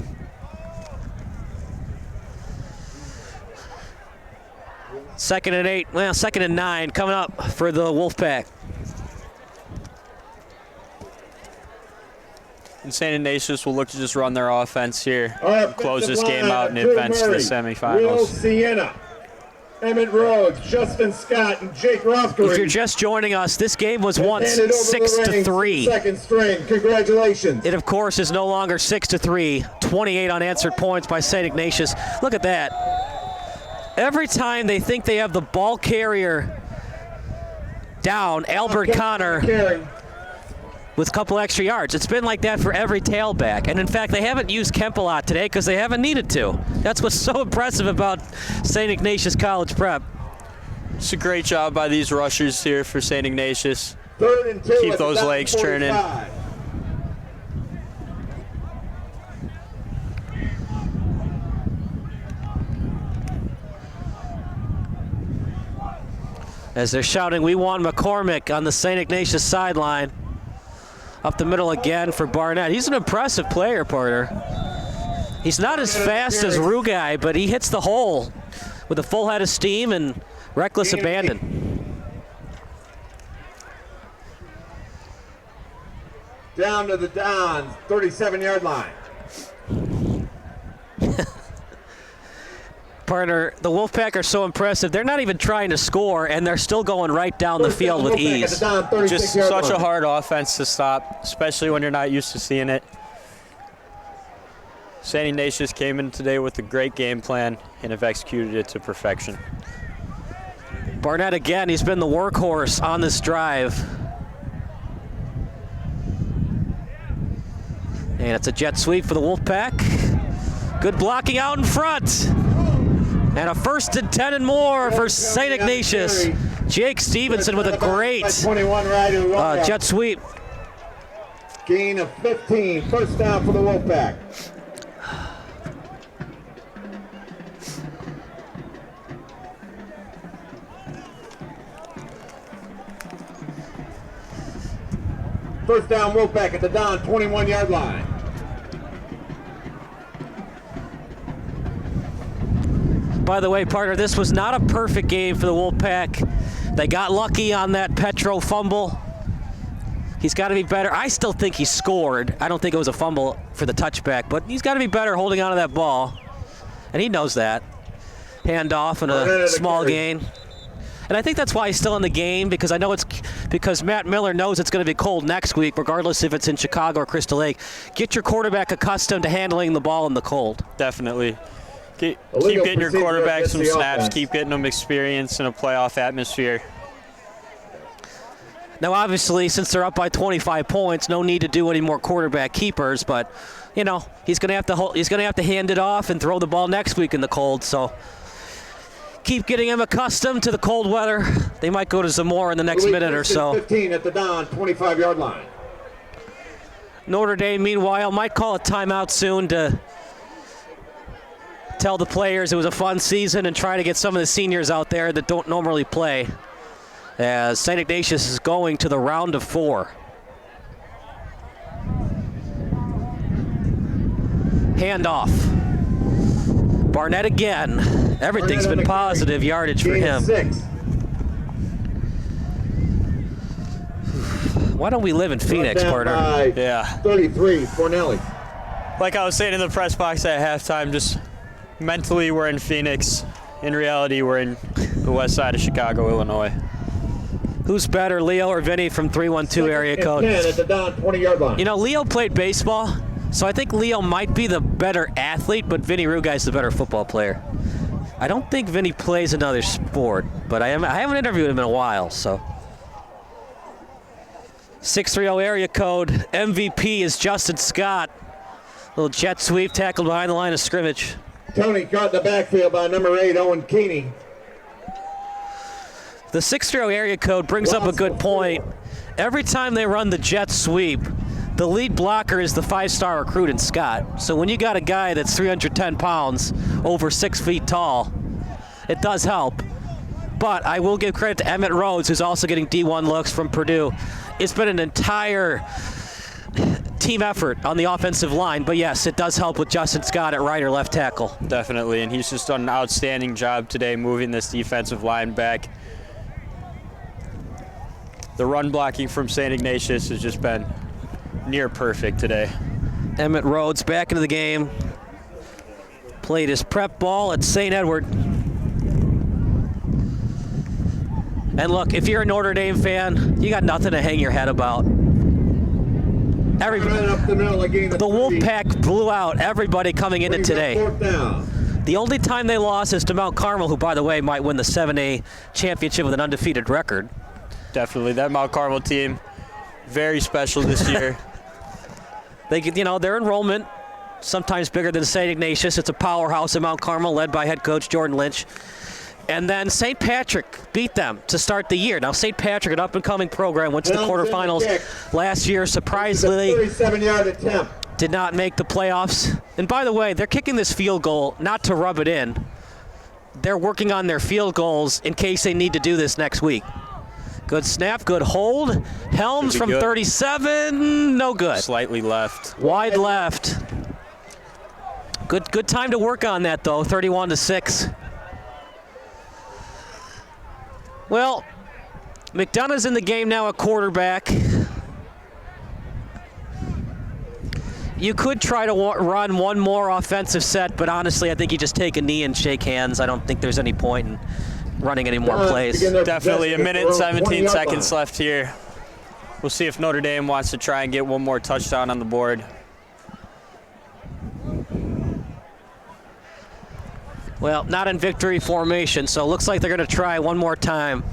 Second and 8, well, second and 9 coming up for the Wolfpack. And St. Ignatius will look to just run their offense here, close this game out, and advance to the semifinals. Will Sienna, Emmett Rhodes, Justin Scott, and Jake Rothbury. If you're just joining us, this game was once 6-3. Second string, congratulations. It, of course, is no longer 6-3. 28 unanswered points by St. Ignatius. Look at that. Every time they think they have the ball carrier down, Albert Connor with a couple extra yards. It's been like that for every tailback. And in fact, they haven't used Kemp a lot today because they haven't needed to. That's what's so impressive about St. Ignatius College Prep. It's a great job by these rushers here for St. Ignatius. 3rd and 2. Keep those legs churning. As they're shouting, "We want McCormick" on the St. Ignatius sideline. Up the middle again for Barnett. He's an impressive player, partner. He's not as fast as Rugai, but he hits the hole with a full head of steam and reckless abandon. Down to the Dons, 37-yard line. Partner, the Wolfpack are so impressive. They're not even trying to score, and they're still going right down the field with ease. Just such a hard offense to stop, especially when you're not used to seeing it. St. Ignatius came in today with a great game plan and have executed it to perfection. Barnett again, he's been the workhorse on this drive. And it's a jet sweep for the Wolfpack. Good blocking out in front. And a 1st and 10 and more for St. Ignatius. Jake Stevenson with a great 21 rider, jet sweep. Gain of 15. First down for the Wolfpack. First down Wolfpack at the Don 21-yard line. By the way, partner, this was not a perfect game for the Wolfpack. They got lucky on that Petro fumble. He's got to be better. I still think he scored. I don't think it was a fumble for the touchback, but he's got to be better holding on to that ball. And he knows that. Handoff and a small gain. And I think that's why he's still in the game, because I know it's because Matt Miller knows it's going to be cold next week, regardless if it's in Chicago or Crystal Lake. Get your quarterback accustomed to handling the ball in the cold. Definitely. Keep getting your quarterback some snaps. Keep getting them experience in a playoff atmosphere. Now, obviously, since they're up by 25 points, no need to do any more quarterback keepers. But you know, he's going to have to hand it off and throw the ball next week in the cold. So keep getting him accustomed to the cold weather. They might go to Zamora in the next minute or so. 15 at the Don 25-yard line. Notre Dame, meanwhile, might call a timeout soon to tell the players it was a fun season and try to get some of the seniors out there that don't normally play, as St. Ignatius is going to the round of 4. Handoff. Barnett again. Everything's been positive yardage for him. 6. Why don't we live in Phoenix, partner? Yeah. 33, Fornelli. Like I was saying in the press box at halftime, just mentally we're in Phoenix. In reality, we're in the west side of Chicago, Illinois. Who's better, Leo or Vinny from 312 area code? 10 at the Don 20-yard line. You know, Leo played baseball, so I think Leo might be the better athlete, but Vinny Rugai's the better football player. I don't think Vinny plays another sport, but I haven't interviewed him in a while, so. 630 area code. MVP is Justin Scott. Little jet sweep tackled behind the line of scrimmage. Tony caught in the backfield by number 8, Owen Keeney. The 630 area code brings up a good point. Every time they run the jet sweep, the lead blocker is the 5-star recruit in Scott. So when you got a guy that's 310 pounds, over 6 feet tall, it does help. But I will give credit to Emmett Rhodes, who's also getting D1 looks from Purdue. It's been an entire team effort on the offensive line, but yes, it does help with Justin Scott at right or left tackle. Definitely, and he's just done an outstanding job today moving this defensive line back. The run blocking from St. Ignatius has just been near perfect today. Emmett Rhodes back into the game. Played his prep ball at St. Edward. And look, if you're a Notre Dame fan, you got nothing to hang your head about. The Wolfpack blew out everybody coming into today. The only time they lost is to Mount Carmel, who, by the way, might win the 7A championship with an undefeated record. Definitely, that Mount Carmel team, very special this year. Their enrollment, sometimes bigger than St. Ignatius. It's a powerhouse in Mount Carmel, led by head coach Jordan Lynch. And then St. Patrick beat them to start the year. Now, St. Patrick, an up-and-coming program, went to the quarterfinals last year. Surprisingly, 37-yard attempt. Did not make the playoffs. And by the way, they're kicking this field goal not to rub it in. They're working on their field goals in case they need to do this next week. Good snap, good hold. Helms from 37, no good. Slightly left. Wide left. Good time to work on that, though, 31-6. Well, McDonough's in the game now at quarterback. You could try to run one more offensive set, but honestly, I think you just take a knee and shake hands. I don't think there's any point in running any more plays. Definitely a minute and 17 seconds left here. We'll see if Notre Dame wants to try and get one more touchdown on the board. Well, not in victory formation, so it looks like they're going to try one more time.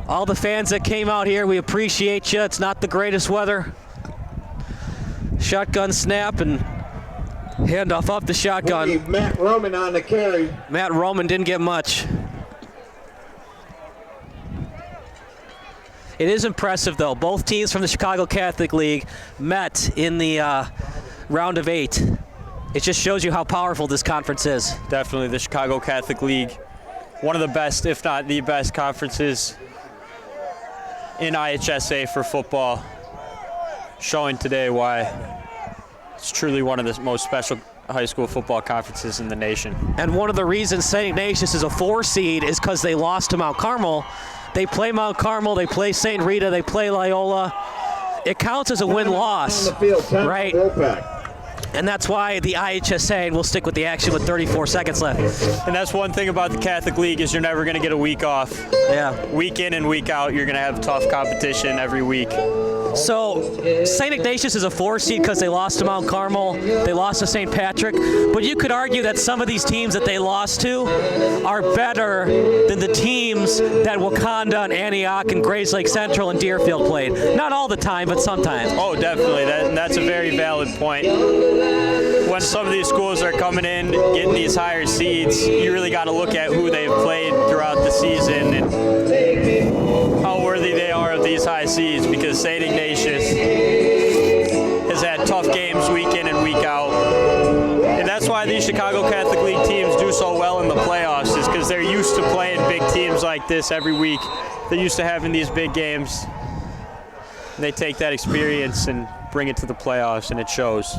All the fans that came out here, we appreciate you. It's not the greatest weather. Shotgun snap and handoff off the shotgun. Matt Roman on the carry. Matt Roman didn't get much. It is impressive, though. Both teams from the Chicago Catholic League met in the round of 8. It just shows you how powerful this conference is. Definitely the Chicago Catholic League, one of the best, if not the best, conferences in IHSA for football, showing today why it's truly one of the most special high school football conferences in the nation. And one of the reasons St. Ignatius is a 4 seed is because they lost to Mount Carmel. They play Mount Carmel, they play St. Rita, they play Loyola. It counts as a win-loss, right? And that's why the IHSA, and we'll stick with the action with 34 seconds left. And that's one thing about the Catholic League is you're never going to get a week off. Yeah. Week in and week out, you're going to have tough competition every week. So St. Ignatius is a 4 seed because they lost to Mount Carmel, they lost to St. Patrick, but you could argue that some of these teams that they lost to are better than the teams that Wakanda and Antioch and Grays Lake Central and Deerfield played. Not all the time, but sometimes. Oh, definitely. That's a very valid point. When some of these schools are coming in, getting these higher seeds, you really got to look at who they've played throughout the season and how worthy they are of these high seeds, because St. Ignatius has had tough games week in and week out. And that's why these Chicago Catholic League teams do so well in the playoffs, is because they're used to playing big teams like this every week. They're used to having these big games. And they take that experience and bring it to the playoffs, and it shows.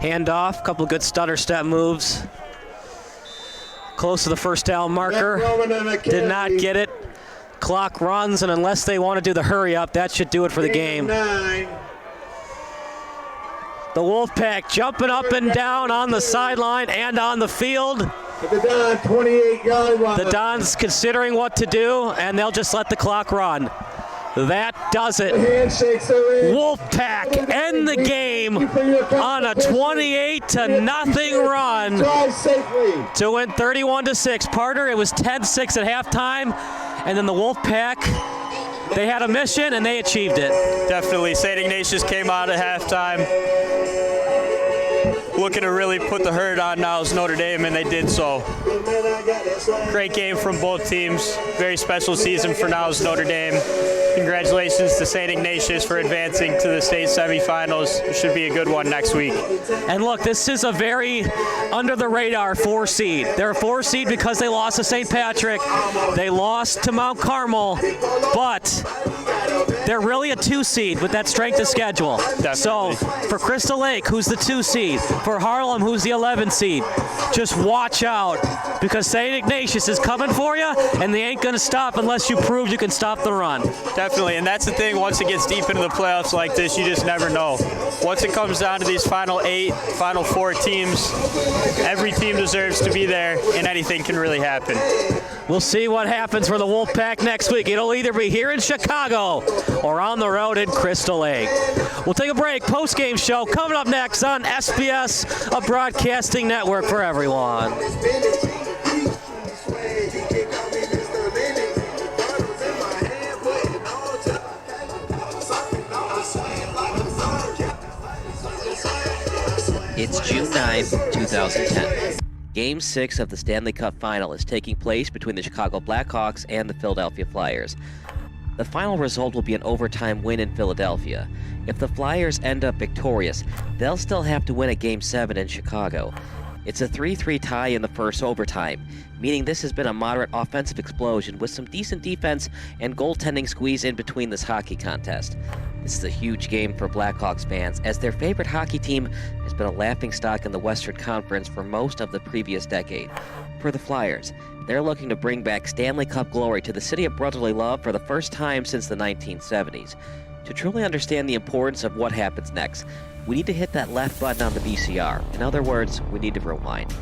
Handoff, couple of good stutter step moves. Close to the first down marker. Did not get it. Clock runs, and unless they want to do the hurry up, that should do it for the game. The Wolfpack jumping up and down on the sideline and on the field. The Don 28-yard line. The Don's considering what to do, and they'll just let the clock run. That does it. Wolfpack end the game on a 28-0 run to win 31-6. Parter, it was 10-6 at halftime, and then the Wolfpack, they had a mission and they achieved it. Definitely. St. Ignatius came out at halftime looking to really put the hurt on Niles Notre Dame, and they did so. Great game from both teams. Very special season for Niles Notre Dame. Congratulations to St. Ignatius for advancing to the state semifinals. It should be a good one next week. And look, this is a very under-the-radar 4 seed. They're a 4 seed because they lost to St. Patrick. They lost to Mount Carmel, but they're really a 2 seed with that strength of schedule. Definitely. So for Crystal Lake, who's the 2 seed, for Harlem, who's the 11 seed, just watch out, because St. Ignatius is coming for you, and they ain't going to stop unless you prove you can stop the run. Definitely, and that's the thing. Once it gets deep into the playoffs like this, you just never know. Once it comes down to these final 8, final 4 teams, every team deserves to be there, and anything can really happen. We'll see what happens for the Wolfpack next week. It'll either be here in Chicago or on the road in Crystal Lake. We'll take a break. Post-game show coming up next on SBS, a broadcasting network for everyone. It's June 9th, 2010. Game 6 of the Stanley Cup Final is taking place between the Chicago Blackhawks and the Philadelphia Flyers. The final result will be an overtime win in Philadelphia. If the Flyers end up victorious, they'll still have to win a Game 7 in Chicago. It's a 3-3 tie in the first overtime, meaning this has been a moderate offensive explosion with some decent defense and goaltending squeeze in between this hockey contest. This is a huge game for Blackhawks fans, as their favorite hockey team has been a laughingstock in the Western Conference for most of the previous decade. For the Flyers, they're looking to bring back Stanley Cup glory to the city of brotherly love for the first time since the 1970s. To truly understand the importance of what happens next, we need to hit that left button on the VCR. In other words, we need to rewind.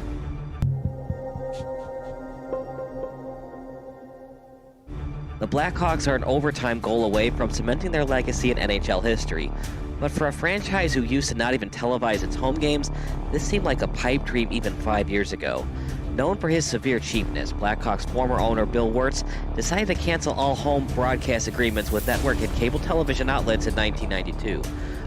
The Blackhawks are an overtime goal away from cementing their legacy in NHL history, but for a franchise who used to not even televise its home games, this seemed like a pipe dream even 5 years ago. Known for his severe cheapness, Blackhawks former owner Bill Wirtz decided to cancel all home broadcast agreements with network and cable television outlets in 1992.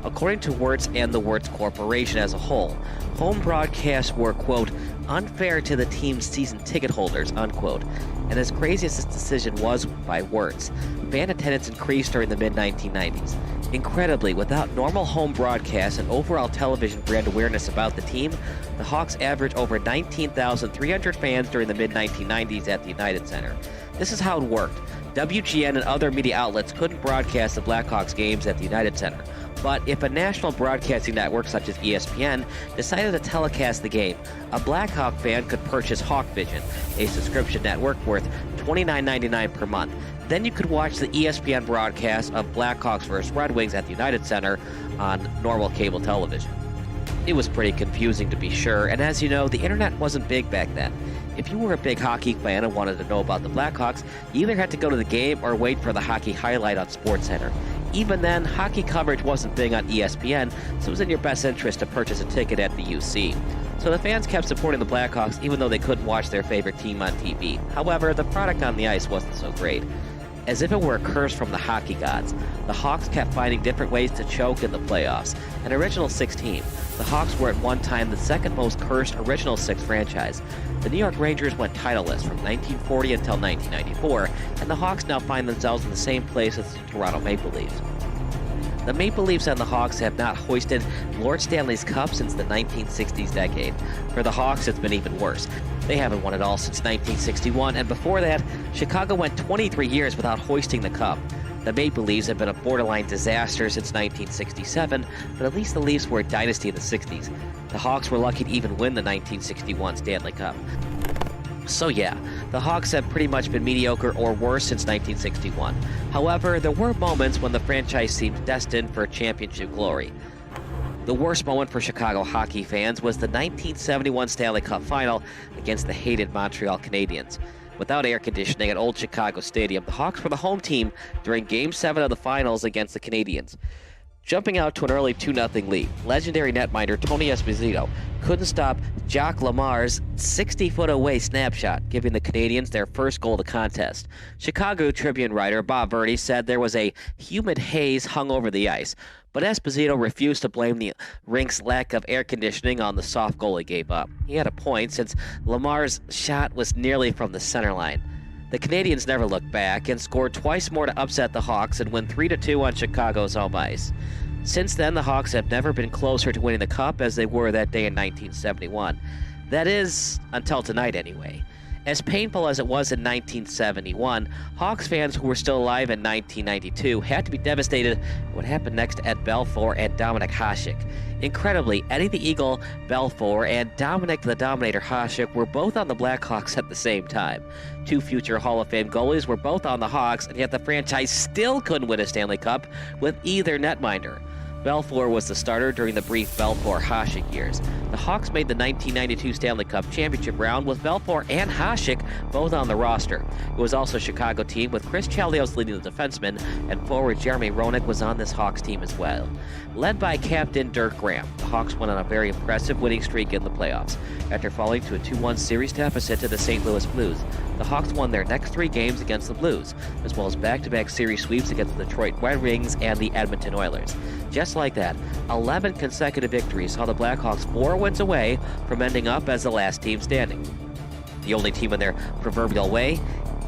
According to Wirtz and the Wirtz Corporation as a whole, home broadcasts were, quote, unfair to the team's season ticket holders, unquote. And as crazy as this decision was by words, fan attendance increased during the mid-1990s. Incredibly, without normal home broadcasts and overall television brand awareness about the team, the Hawks averaged over 19,300 fans during the mid-1990s at the United Center. This is how it worked. WGN and other media outlets couldn't broadcast the Blackhawks games at the United Center. But if a national broadcasting network such as ESPN decided to telecast the game, a Blackhawk fan could purchase Hawkvision, a subscription network worth $29.99 per month. Then you could watch the ESPN broadcast of Blackhawks vs. Red Wings at the United Center on normal cable television. It was pretty confusing, to be sure, and as you know, the internet wasn't big back then. If you were a big hockey fan and wanted to know about the Blackhawks, you either had to go to the game or wait for the hockey highlight on SportsCenter. Even then, hockey coverage wasn't big on ESPN, so it was in your best interest to purchase a ticket at the UC. So the fans kept supporting the Blackhawks even though they couldn't watch their favorite team on TV. However, the product on the ice wasn't so great. As if it were a curse from the hockey gods, the Hawks kept finding different ways to choke in the playoffs. An original six team, the Hawks were at one time the second most cursed original six franchise. The New York Rangers went titleless from 1940 until 1994, and the Hawks now find themselves in the same place as the Toronto Maple Leafs. The Maple Leafs and the Hawks have not hoisted Lord Stanley's Cup since the 1960s decade. For the Hawks, it's been even worse. They haven't won it all since 1961, and before that, Chicago went 23 years without hoisting the Cup. The Maple Leafs have been a borderline disaster since 1967, but at least the Leafs were a dynasty in the 60s. The Hawks were lucky to even win the 1961 Stanley Cup. So yeah, the Hawks have pretty much been mediocre or worse since 1961. However, there were moments when the franchise seemed destined for championship glory. The worst moment for Chicago hockey fans was the 1971 Stanley Cup Final against the hated Montreal Canadiens. Without air conditioning at Old Chicago Stadium, the Hawks were the home team during Game 7 of the Finals against the Canadiens. Jumping out to an early 2-0 lead, legendary netminder Tony Esposito couldn't stop Jacques Lamar's 60-foot-away snapshot, giving the Canadiens their first goal of the contest. Chicago Tribune writer Bob Verdi said there was a humid haze hung over the ice, but Esposito refused to blame the rink's lack of air conditioning on the soft goal he gave up. He had a point, since Lamar's shot was nearly from the center line. The Canadiens never looked back and scored twice more to upset the Hawks and win 3-2 on Chicago's home ice. Since then, the Hawks have never been closer to winning the Cup as they were that day in 1971. That is, until tonight anyway. As painful as it was in 1971, Hawks fans who were still alive in 1992 had to be devastated at what happened next to Ed Belfour and Dominik Hasek. Incredibly, Eddie the Eagle Belfour and Dominik the Dominator Hasek were both on the Blackhawks at the same time. Two future Hall of Fame goalies were both on the Hawks, and yet the franchise still couldn't win a Stanley Cup with either netminder. Belfour was the starter during the brief Belfour-Hasek years. The Hawks made the 1992 Stanley Cup championship round with Belfour and Hasek both on the roster. It was also a Chicago team with Chris Chelios leading the defenseman, and forward Jeremy Roenick was on this Hawks team as well. Led by captain Dirk Graham, the Hawks went on a very impressive winning streak in the playoffs. After falling to a 2-1 series deficit to the St. Louis Blues, the Hawks won their next 3 games against the Blues, as well as back-to-back series sweeps against the Detroit Red Wings and the Edmonton Oilers. Just like that, 11 consecutive victories saw the Blackhawks 4 wins away from ending up as the last team standing. The only team in their proverbial way,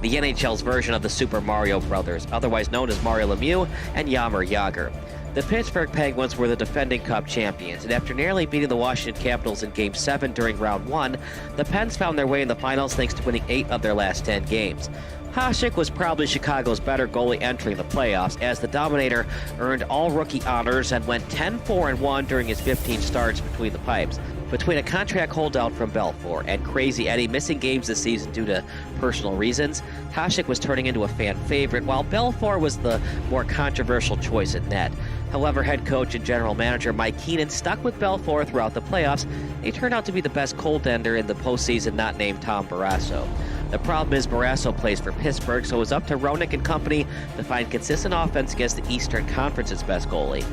the NHL's version of the Super Mario Brothers, otherwise known as Mario Lemieux and Jaromir Jagr. The Pittsburgh Penguins were the defending Cup champions, and after nearly beating the Washington Capitals in Game 7 during Round 1, the Pens found their way in the finals thanks to winning 8 of their last 10 games. Hasek was probably Chicago's better goalie entering the playoffs, as the Dominator earned all rookie honors and went 10-4-1 during his 15 starts between the pipes. Between a contract holdout from Belfour and Crazy Eddie missing games this season due to personal reasons, Hasek was turning into a fan favorite, while Belfour was the more controversial choice in net. However, head coach and general manager Mike Keenan stuck with Belfour throughout the playoffs. He turned out to be the best goaltender in the postseason, not named Tom Barrasso. The problem is Barrasso plays for Pittsburgh, so it was up to Roenick and company to find consistent offense against the Eastern Conference's best goalie.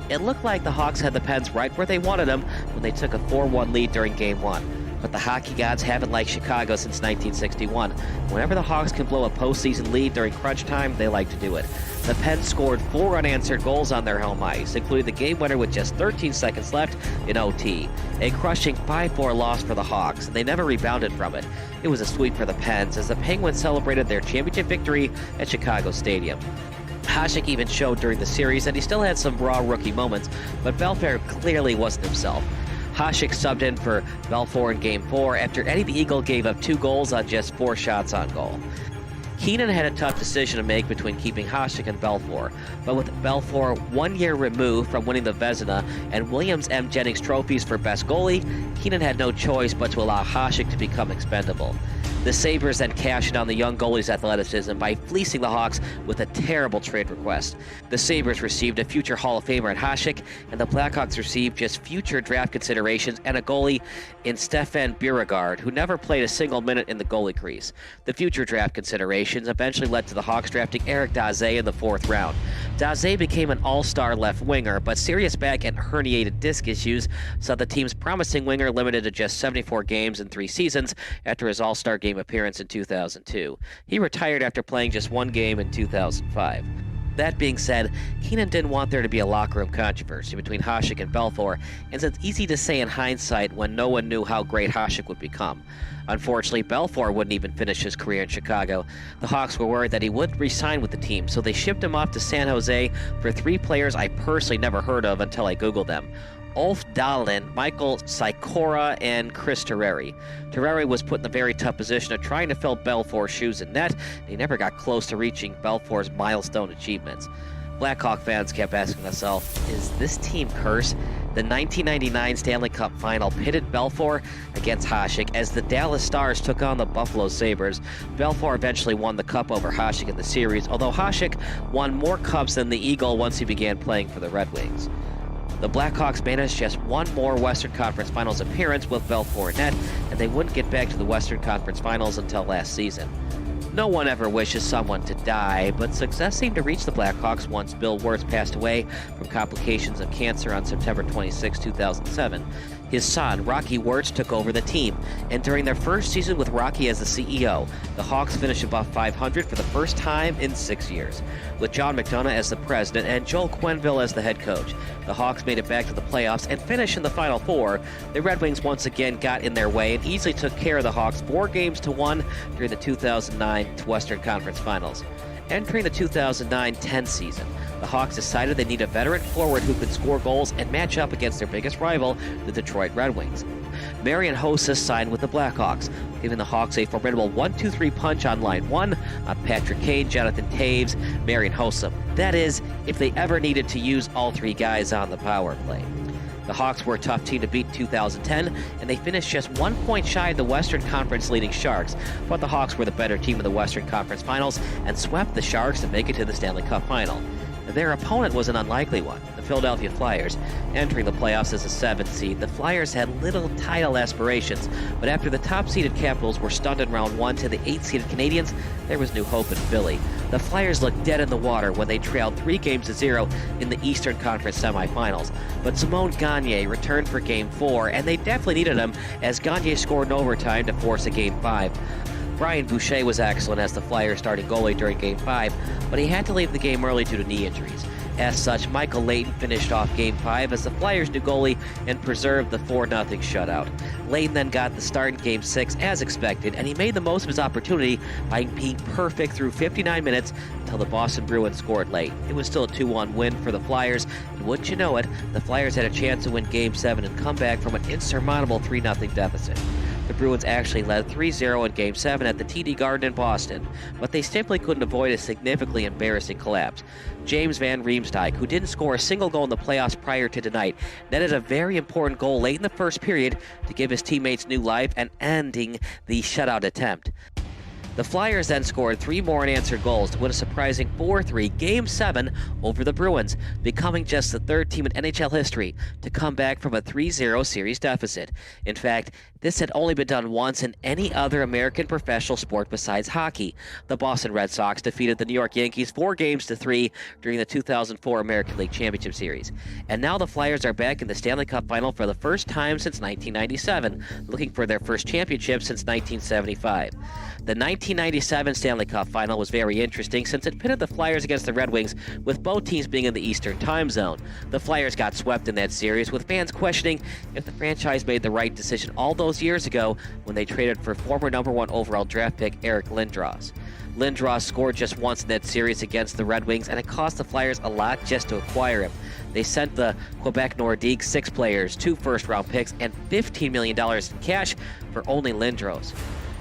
It looked like the Hawks had the Pens right where they wanted them when they took a 4-1 lead during Game 1. But the hockey gods haven't liked Chicago since 1961. Whenever the Hawks can blow a postseason lead during crunch time, they like to do it. The Pens scored 4 unanswered goals on their home ice, including the game winner with just 13 seconds left in OT. A crushing 5-4 loss for the Hawks, and they never rebounded from it. It was a sweep for the Pens as the Penguins celebrated their championship victory at Chicago Stadium. Hasek even showed during the series that he still had some raw rookie moments, but Belfour clearly wasn't himself. Hasek subbed in for Belfour in Game 4 after Eddie the Eagle gave up 2 goals on just 4 shots on goal. Keenan had a tough decision to make between keeping Hasek and Belfour, but with Belfour 1 year removed from winning the Vezina and Williams M. Jennings trophies for best goalie, Keenan had no choice but to allow Hasek to become expendable. The Sabres then cashed in on the young goalie's athleticism by fleecing the Hawks with a terrible trade request. The Sabres received a future Hall of Famer in Hasek, and the Blackhawks received just future draft considerations and a goalie in Stefan Beauregard, who never played a single minute in the goalie crease. The future draft considerations eventually led to the Hawks drafting Eric Daze in the 4th round. Daze became an all-star left winger, but serious back and herniated disc issues saw the team's promising winger limited to just 74 games in 3 seasons after his all-star game appearance in 2002. He retired after playing just 1 game in 2005. That being said, Keenan didn't want there to be a locker room controversy between Hasek and Belfour, and it's easy to say in hindsight when no one knew how great Hasek would become. Unfortunately, Belfour wouldn't even finish his career in Chicago. The Hawks were worried that he wouldn't re-sign with the team, so they shipped him off to San Jose for 3 players I personally never heard of until I Googled them: Ulf Dahlin, Michael Sikora, and Chris Terreri. Terreri was put in the very tough position of trying to fill Belfour's shoes in net, and he never got close to reaching Belfour's milestone achievements. Blackhawk fans kept asking themselves, is this team cursed? The 1999 Stanley Cup Final pitted Belfour against Hasek as the Dallas Stars took on the Buffalo Sabres. Belfour eventually won the cup over Hasek in the series, although Hasek won more cups than the Eagle once he began playing for the Red Wings. The Blackhawks managed just 1 more Western Conference Finals appearance with Belfour in net, and they wouldn't get back to the Western Conference Finals until last season. No one ever wishes someone to die, but success seemed to reach the Blackhawks once Bill Wirtz passed away from complications of cancer on September 26, 2007. His son, Rocky Wirtz, took over the team, and during their first season with Rocky as the CEO, the Hawks finished above 500 for the first time in 6 years. With John McDonough as the president and Joel Quenneville as the head coach, the Hawks made it back to the playoffs and finished in the Final Four. The Red Wings once again got in their way and easily took care of the Hawks 4-1 during the 2009 Western Conference Finals. Entering the 2009-10 season, the Hawks decided they need a veteran forward who could score goals and match up against their biggest rival, the Detroit Red Wings. Marian Hossa signed with the Blackhawks, giving the Hawks a formidable 1-2-3 punch on line 1 on Patrick Kane, Jonathan Taves, Marian Hossa. That is, if they ever needed to use all 3 guys on the power play. The Hawks were a tough team to beat in 2010, and they finished just 1 point shy of the Western Conference leading Sharks, but the Hawks were the better team in the Western Conference Finals and swept the Sharks to make it to the Stanley Cup Final. Their opponent was an unlikely one, the Philadelphia Flyers. Entering the playoffs as a 7th seed, the Flyers had little title aspirations, but after the top-seeded Capitals were stunned in round 1 to the 8th-seeded Canadiens, there was new hope in Philly. The Flyers looked dead in the water when they trailed 3-0 in the Eastern Conference semifinals, but Simon Gagne returned for Game 4, and they definitely needed him as Gagne scored in overtime to force a Game 5. Brian Boucher was excellent as the Flyers' starting goalie during Game 5, but he had to leave the game early due to knee injuries. As such, Michael Layton finished off Game 5 as the Flyers' new goalie and preserved the 4-0 shutout. Layton then got the start in Game 6 as expected, and he made the most of his opportunity by being perfect through 59 minutes until the Boston Bruins scored late. It was still a 2-1 win for the Flyers, and wouldn't you know it, the Flyers had a chance to win Game 7 and come back from an insurmountable 3-0 deficit. The Bruins actually led 3-0 in Game 7 at the TD Garden in Boston, but they simply couldn't avoid a significantly embarrassing collapse. James Van Riemsdyk, who didn't score a single goal in the playoffs prior to tonight, netted a very important goal late in the first period to give his teammates new life and ending the shutout attempt. The Flyers then scored 3 more unanswered goals to win a surprising 4-3 Game 7 over the Bruins, becoming just the 3rd team in NHL history to come back from a 3-0 series deficit. In fact, this had only been done once in any other American professional sport besides hockey. The Boston Red Sox defeated the New York Yankees 4-3 during the 2004 American League Championship Series. And now the Flyers are back in the Stanley Cup Final for the first time since 1997, looking for their first championship since 1975. The 1997 Stanley Cup Final was very interesting since it pitted the Flyers against the Red Wings, with both teams being in the Eastern time zone. The Flyers got swept in that series, with fans questioning if the franchise made the right decision all those years ago when they traded for former #1 overall draft pick Eric Lindros. Lindros scored just once in that series against the Red Wings, and it cost the Flyers a lot just to acquire him. They sent the Quebec Nordiques 6 players, 2 first-round picks, and $15 million in cash for only Lindros.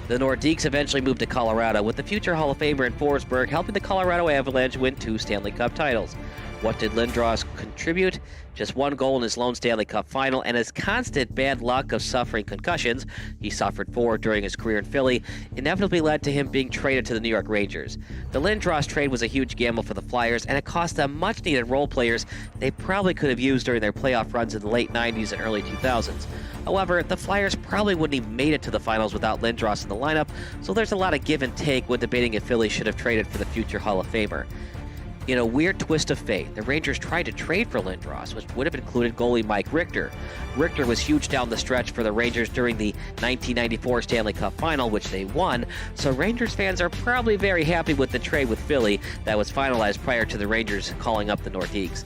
The Nordiques eventually moved to Colorado, with the future Hall of Famer in Forsberg helping the Colorado Avalanche win 2 Stanley Cup titles. What did Lindros contribute? Just 1 goal in his lone Stanley Cup final, and his constant bad luck of suffering concussions, he suffered 4 during his career in Philly, inevitably led to him being traded to the New York Rangers. The Lindros trade was a huge gamble for the Flyers, and it cost them much-needed role players they probably could have used during their playoff runs in the late 90s and early 2000s. However, the Flyers probably wouldn't even made it to the finals without Lindros in the lineup, so there's a lot of give and take when debating if Philly should have traded for the future Hall of Famer. In a weird twist of fate, the Rangers tried to trade for Lindros, which would have included goalie Mike Richter. Richter was huge down the stretch for the Rangers during the 1994 Stanley Cup Final, which they won, so Rangers fans are probably very happy with the trade with Philly that was finalized prior to the Rangers calling up the Nordiques.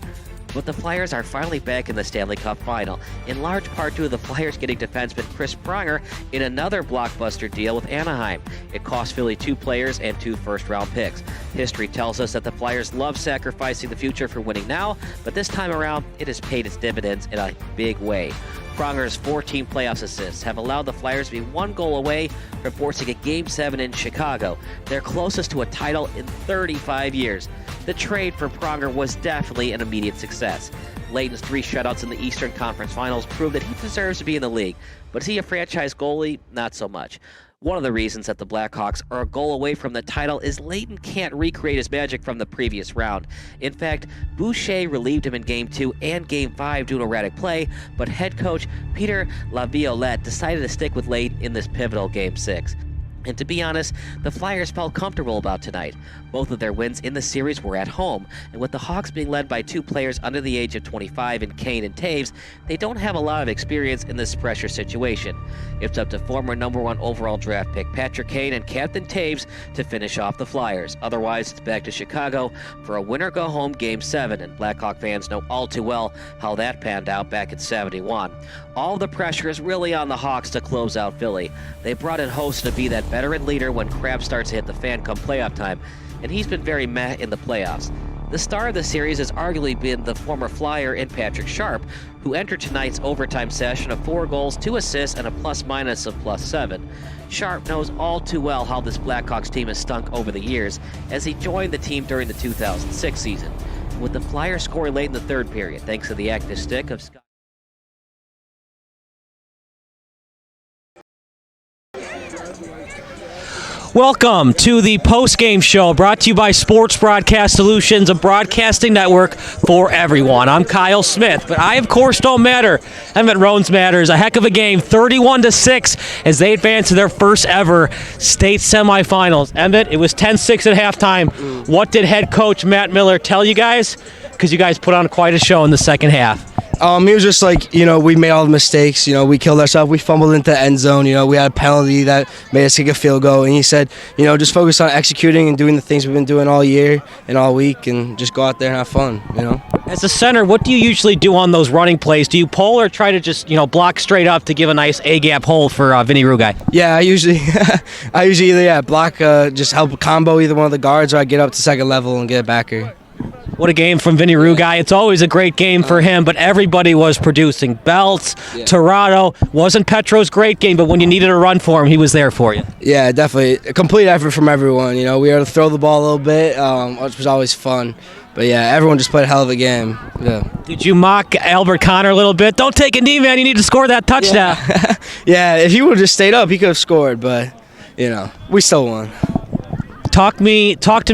But the Flyers are finally back in the Stanley Cup Final, in large part due to the Flyers getting defenseman Chris Pronger in another blockbuster deal with Anaheim. It cost Philly 2 players and 2 first-round picks. History tells us that the Flyers love sacrificing the future for winning now, but this time around, it has paid its dividends in a big way. Pronger's 14 playoffs assists have allowed the Flyers to be 1 goal away from forcing a Game 7 in Chicago, their closest to a title in 35 years. The trade for Pronger was definitely an immediate success. Layton's 3 shutouts in the Eastern Conference Finals prove that he deserves to be in the league, but is he a franchise goalie? Not so much. One of the reasons that the Blackhawks are a goal away from the title is Layton can't recreate his magic from the previous round. In fact, Boucher relieved him in Game 2 and Game 5 due to erratic play, but head coach Peter Laviolette decided to stick with Layton in this pivotal Game 6. And to be honest, the Flyers felt comfortable about tonight. Both of their wins in the series were at home, and with the Hawks being led by 2 players under the age of 25 in Kane and Taves, they don't have a lot of experience in this pressure situation. It's up to former #1 overall draft pick Patrick Kane and Captain Taves to finish off the Flyers. Otherwise, it's back to Chicago for a winner-go-home Game 7, and Blackhawk fans know all too well how that panned out back in '71. All the pressure is really on the Hawks to close out Philly. They brought in Host to be that veteran leader when crap starts to hit the fan come playoff time, and he's been very meh in the playoffs. The star of the series has arguably been the former Flyer in Patrick Sharp, who entered tonight's overtime session of 4 goals, 2 assists, and a plus-minus of +7. Sharp knows all too well how this Blackhawks team has stunk over the years, as he joined the team during the 2006 season. With the Flyers scoring late in the 3rd period, thanks to the active stick of Scott. Welcome to the post-game show brought to you by Sports Broadcast Solutions, a broadcasting network for everyone. I'm Kyle Smith, but I, of course, don't matter. Emmett Rones matters. A heck of a game, 31-6, as they advance to their first ever state semifinals. Emmett, it was 10-6 at halftime. What did head coach Matt Miller tell you guys? Because you guys put on quite a show in the second half. He was just like, we made all the mistakes. We killed ourselves. We fumbled into the end zone. We had a penalty that made us kick a field goal. And he said, just focus on executing and doing the things we've been doing all year and all week and just go out there and have fun, As a center, what do you usually do on those running plays? Do you pull or try to just, block straight up to give a nice A-gap hole for Vinny Rugai? Yeah, I usually either block, just help combo either one of the guards, or I get up to second level and get a backer. What a game from Vinny Rugai. It's always a great game for him, but everybody was producing. Belts, Torado. Wasn't Petro's great game, but when you needed a run for him, he was there for you. Yeah, definitely. A complete effort from everyone. We had to throw the ball a little bit, which was always fun. But, yeah, everyone just played a hell of a game. Yeah. Did you mock Albert Connor a little bit? Don't take a knee, man. You need to score that touchdown. Yeah, if he would have just stayed up, he could have scored. But, we still won. Talk to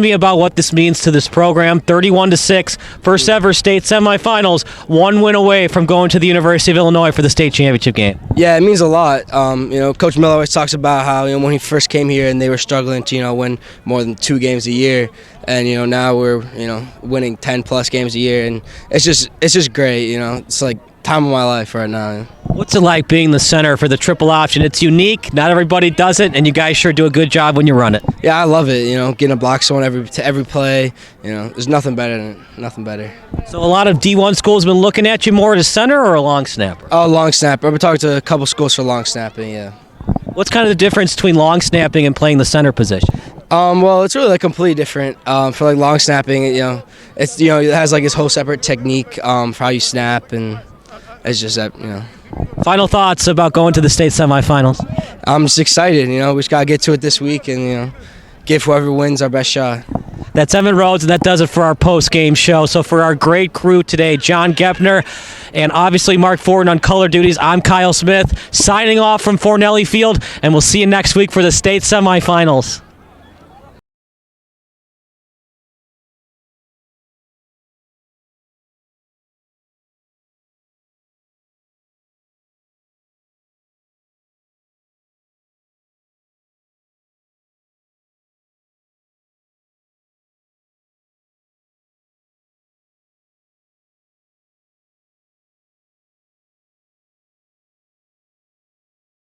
me about what this means to this program. 31-6, first ever state semifinals, 1 win away from going to the University of Illinois for the state championship game. Yeah, it means a lot. Coach Miller always talks about how when he first came here and they were struggling to win more than 2 games a year, and now we're winning 10+ games a year, and it's just great. It's like time of my life right now. What's it like being the center for the triple option? It's unique. Not everybody does it, and you guys sure do a good job when you run it. Yeah, I love it. Getting a block zone every play. There's nothing better than it. Nothing better. So a lot of D1 schools been looking at you more as center or a long snapper? Oh, long snapper. I've been talking to a couple schools for long snapping. Yeah. What's kind of the difference between long snapping and playing the center position? Well, it's really completely different. For long snapping, it's it has its whole separate technique for how you snap, and it's just that Final thoughts about going to the state semifinals? I'm just excited. We just gotta get to it this week, and give whoever wins our best shot. That's Evan Rhodes, and that does it for our post-game show. So for our great crew today, John Gepner and obviously Mark Ford on color duties, I'm Kyle Smith, signing off from Fornelli Field, and we'll see you next week for the state semifinals.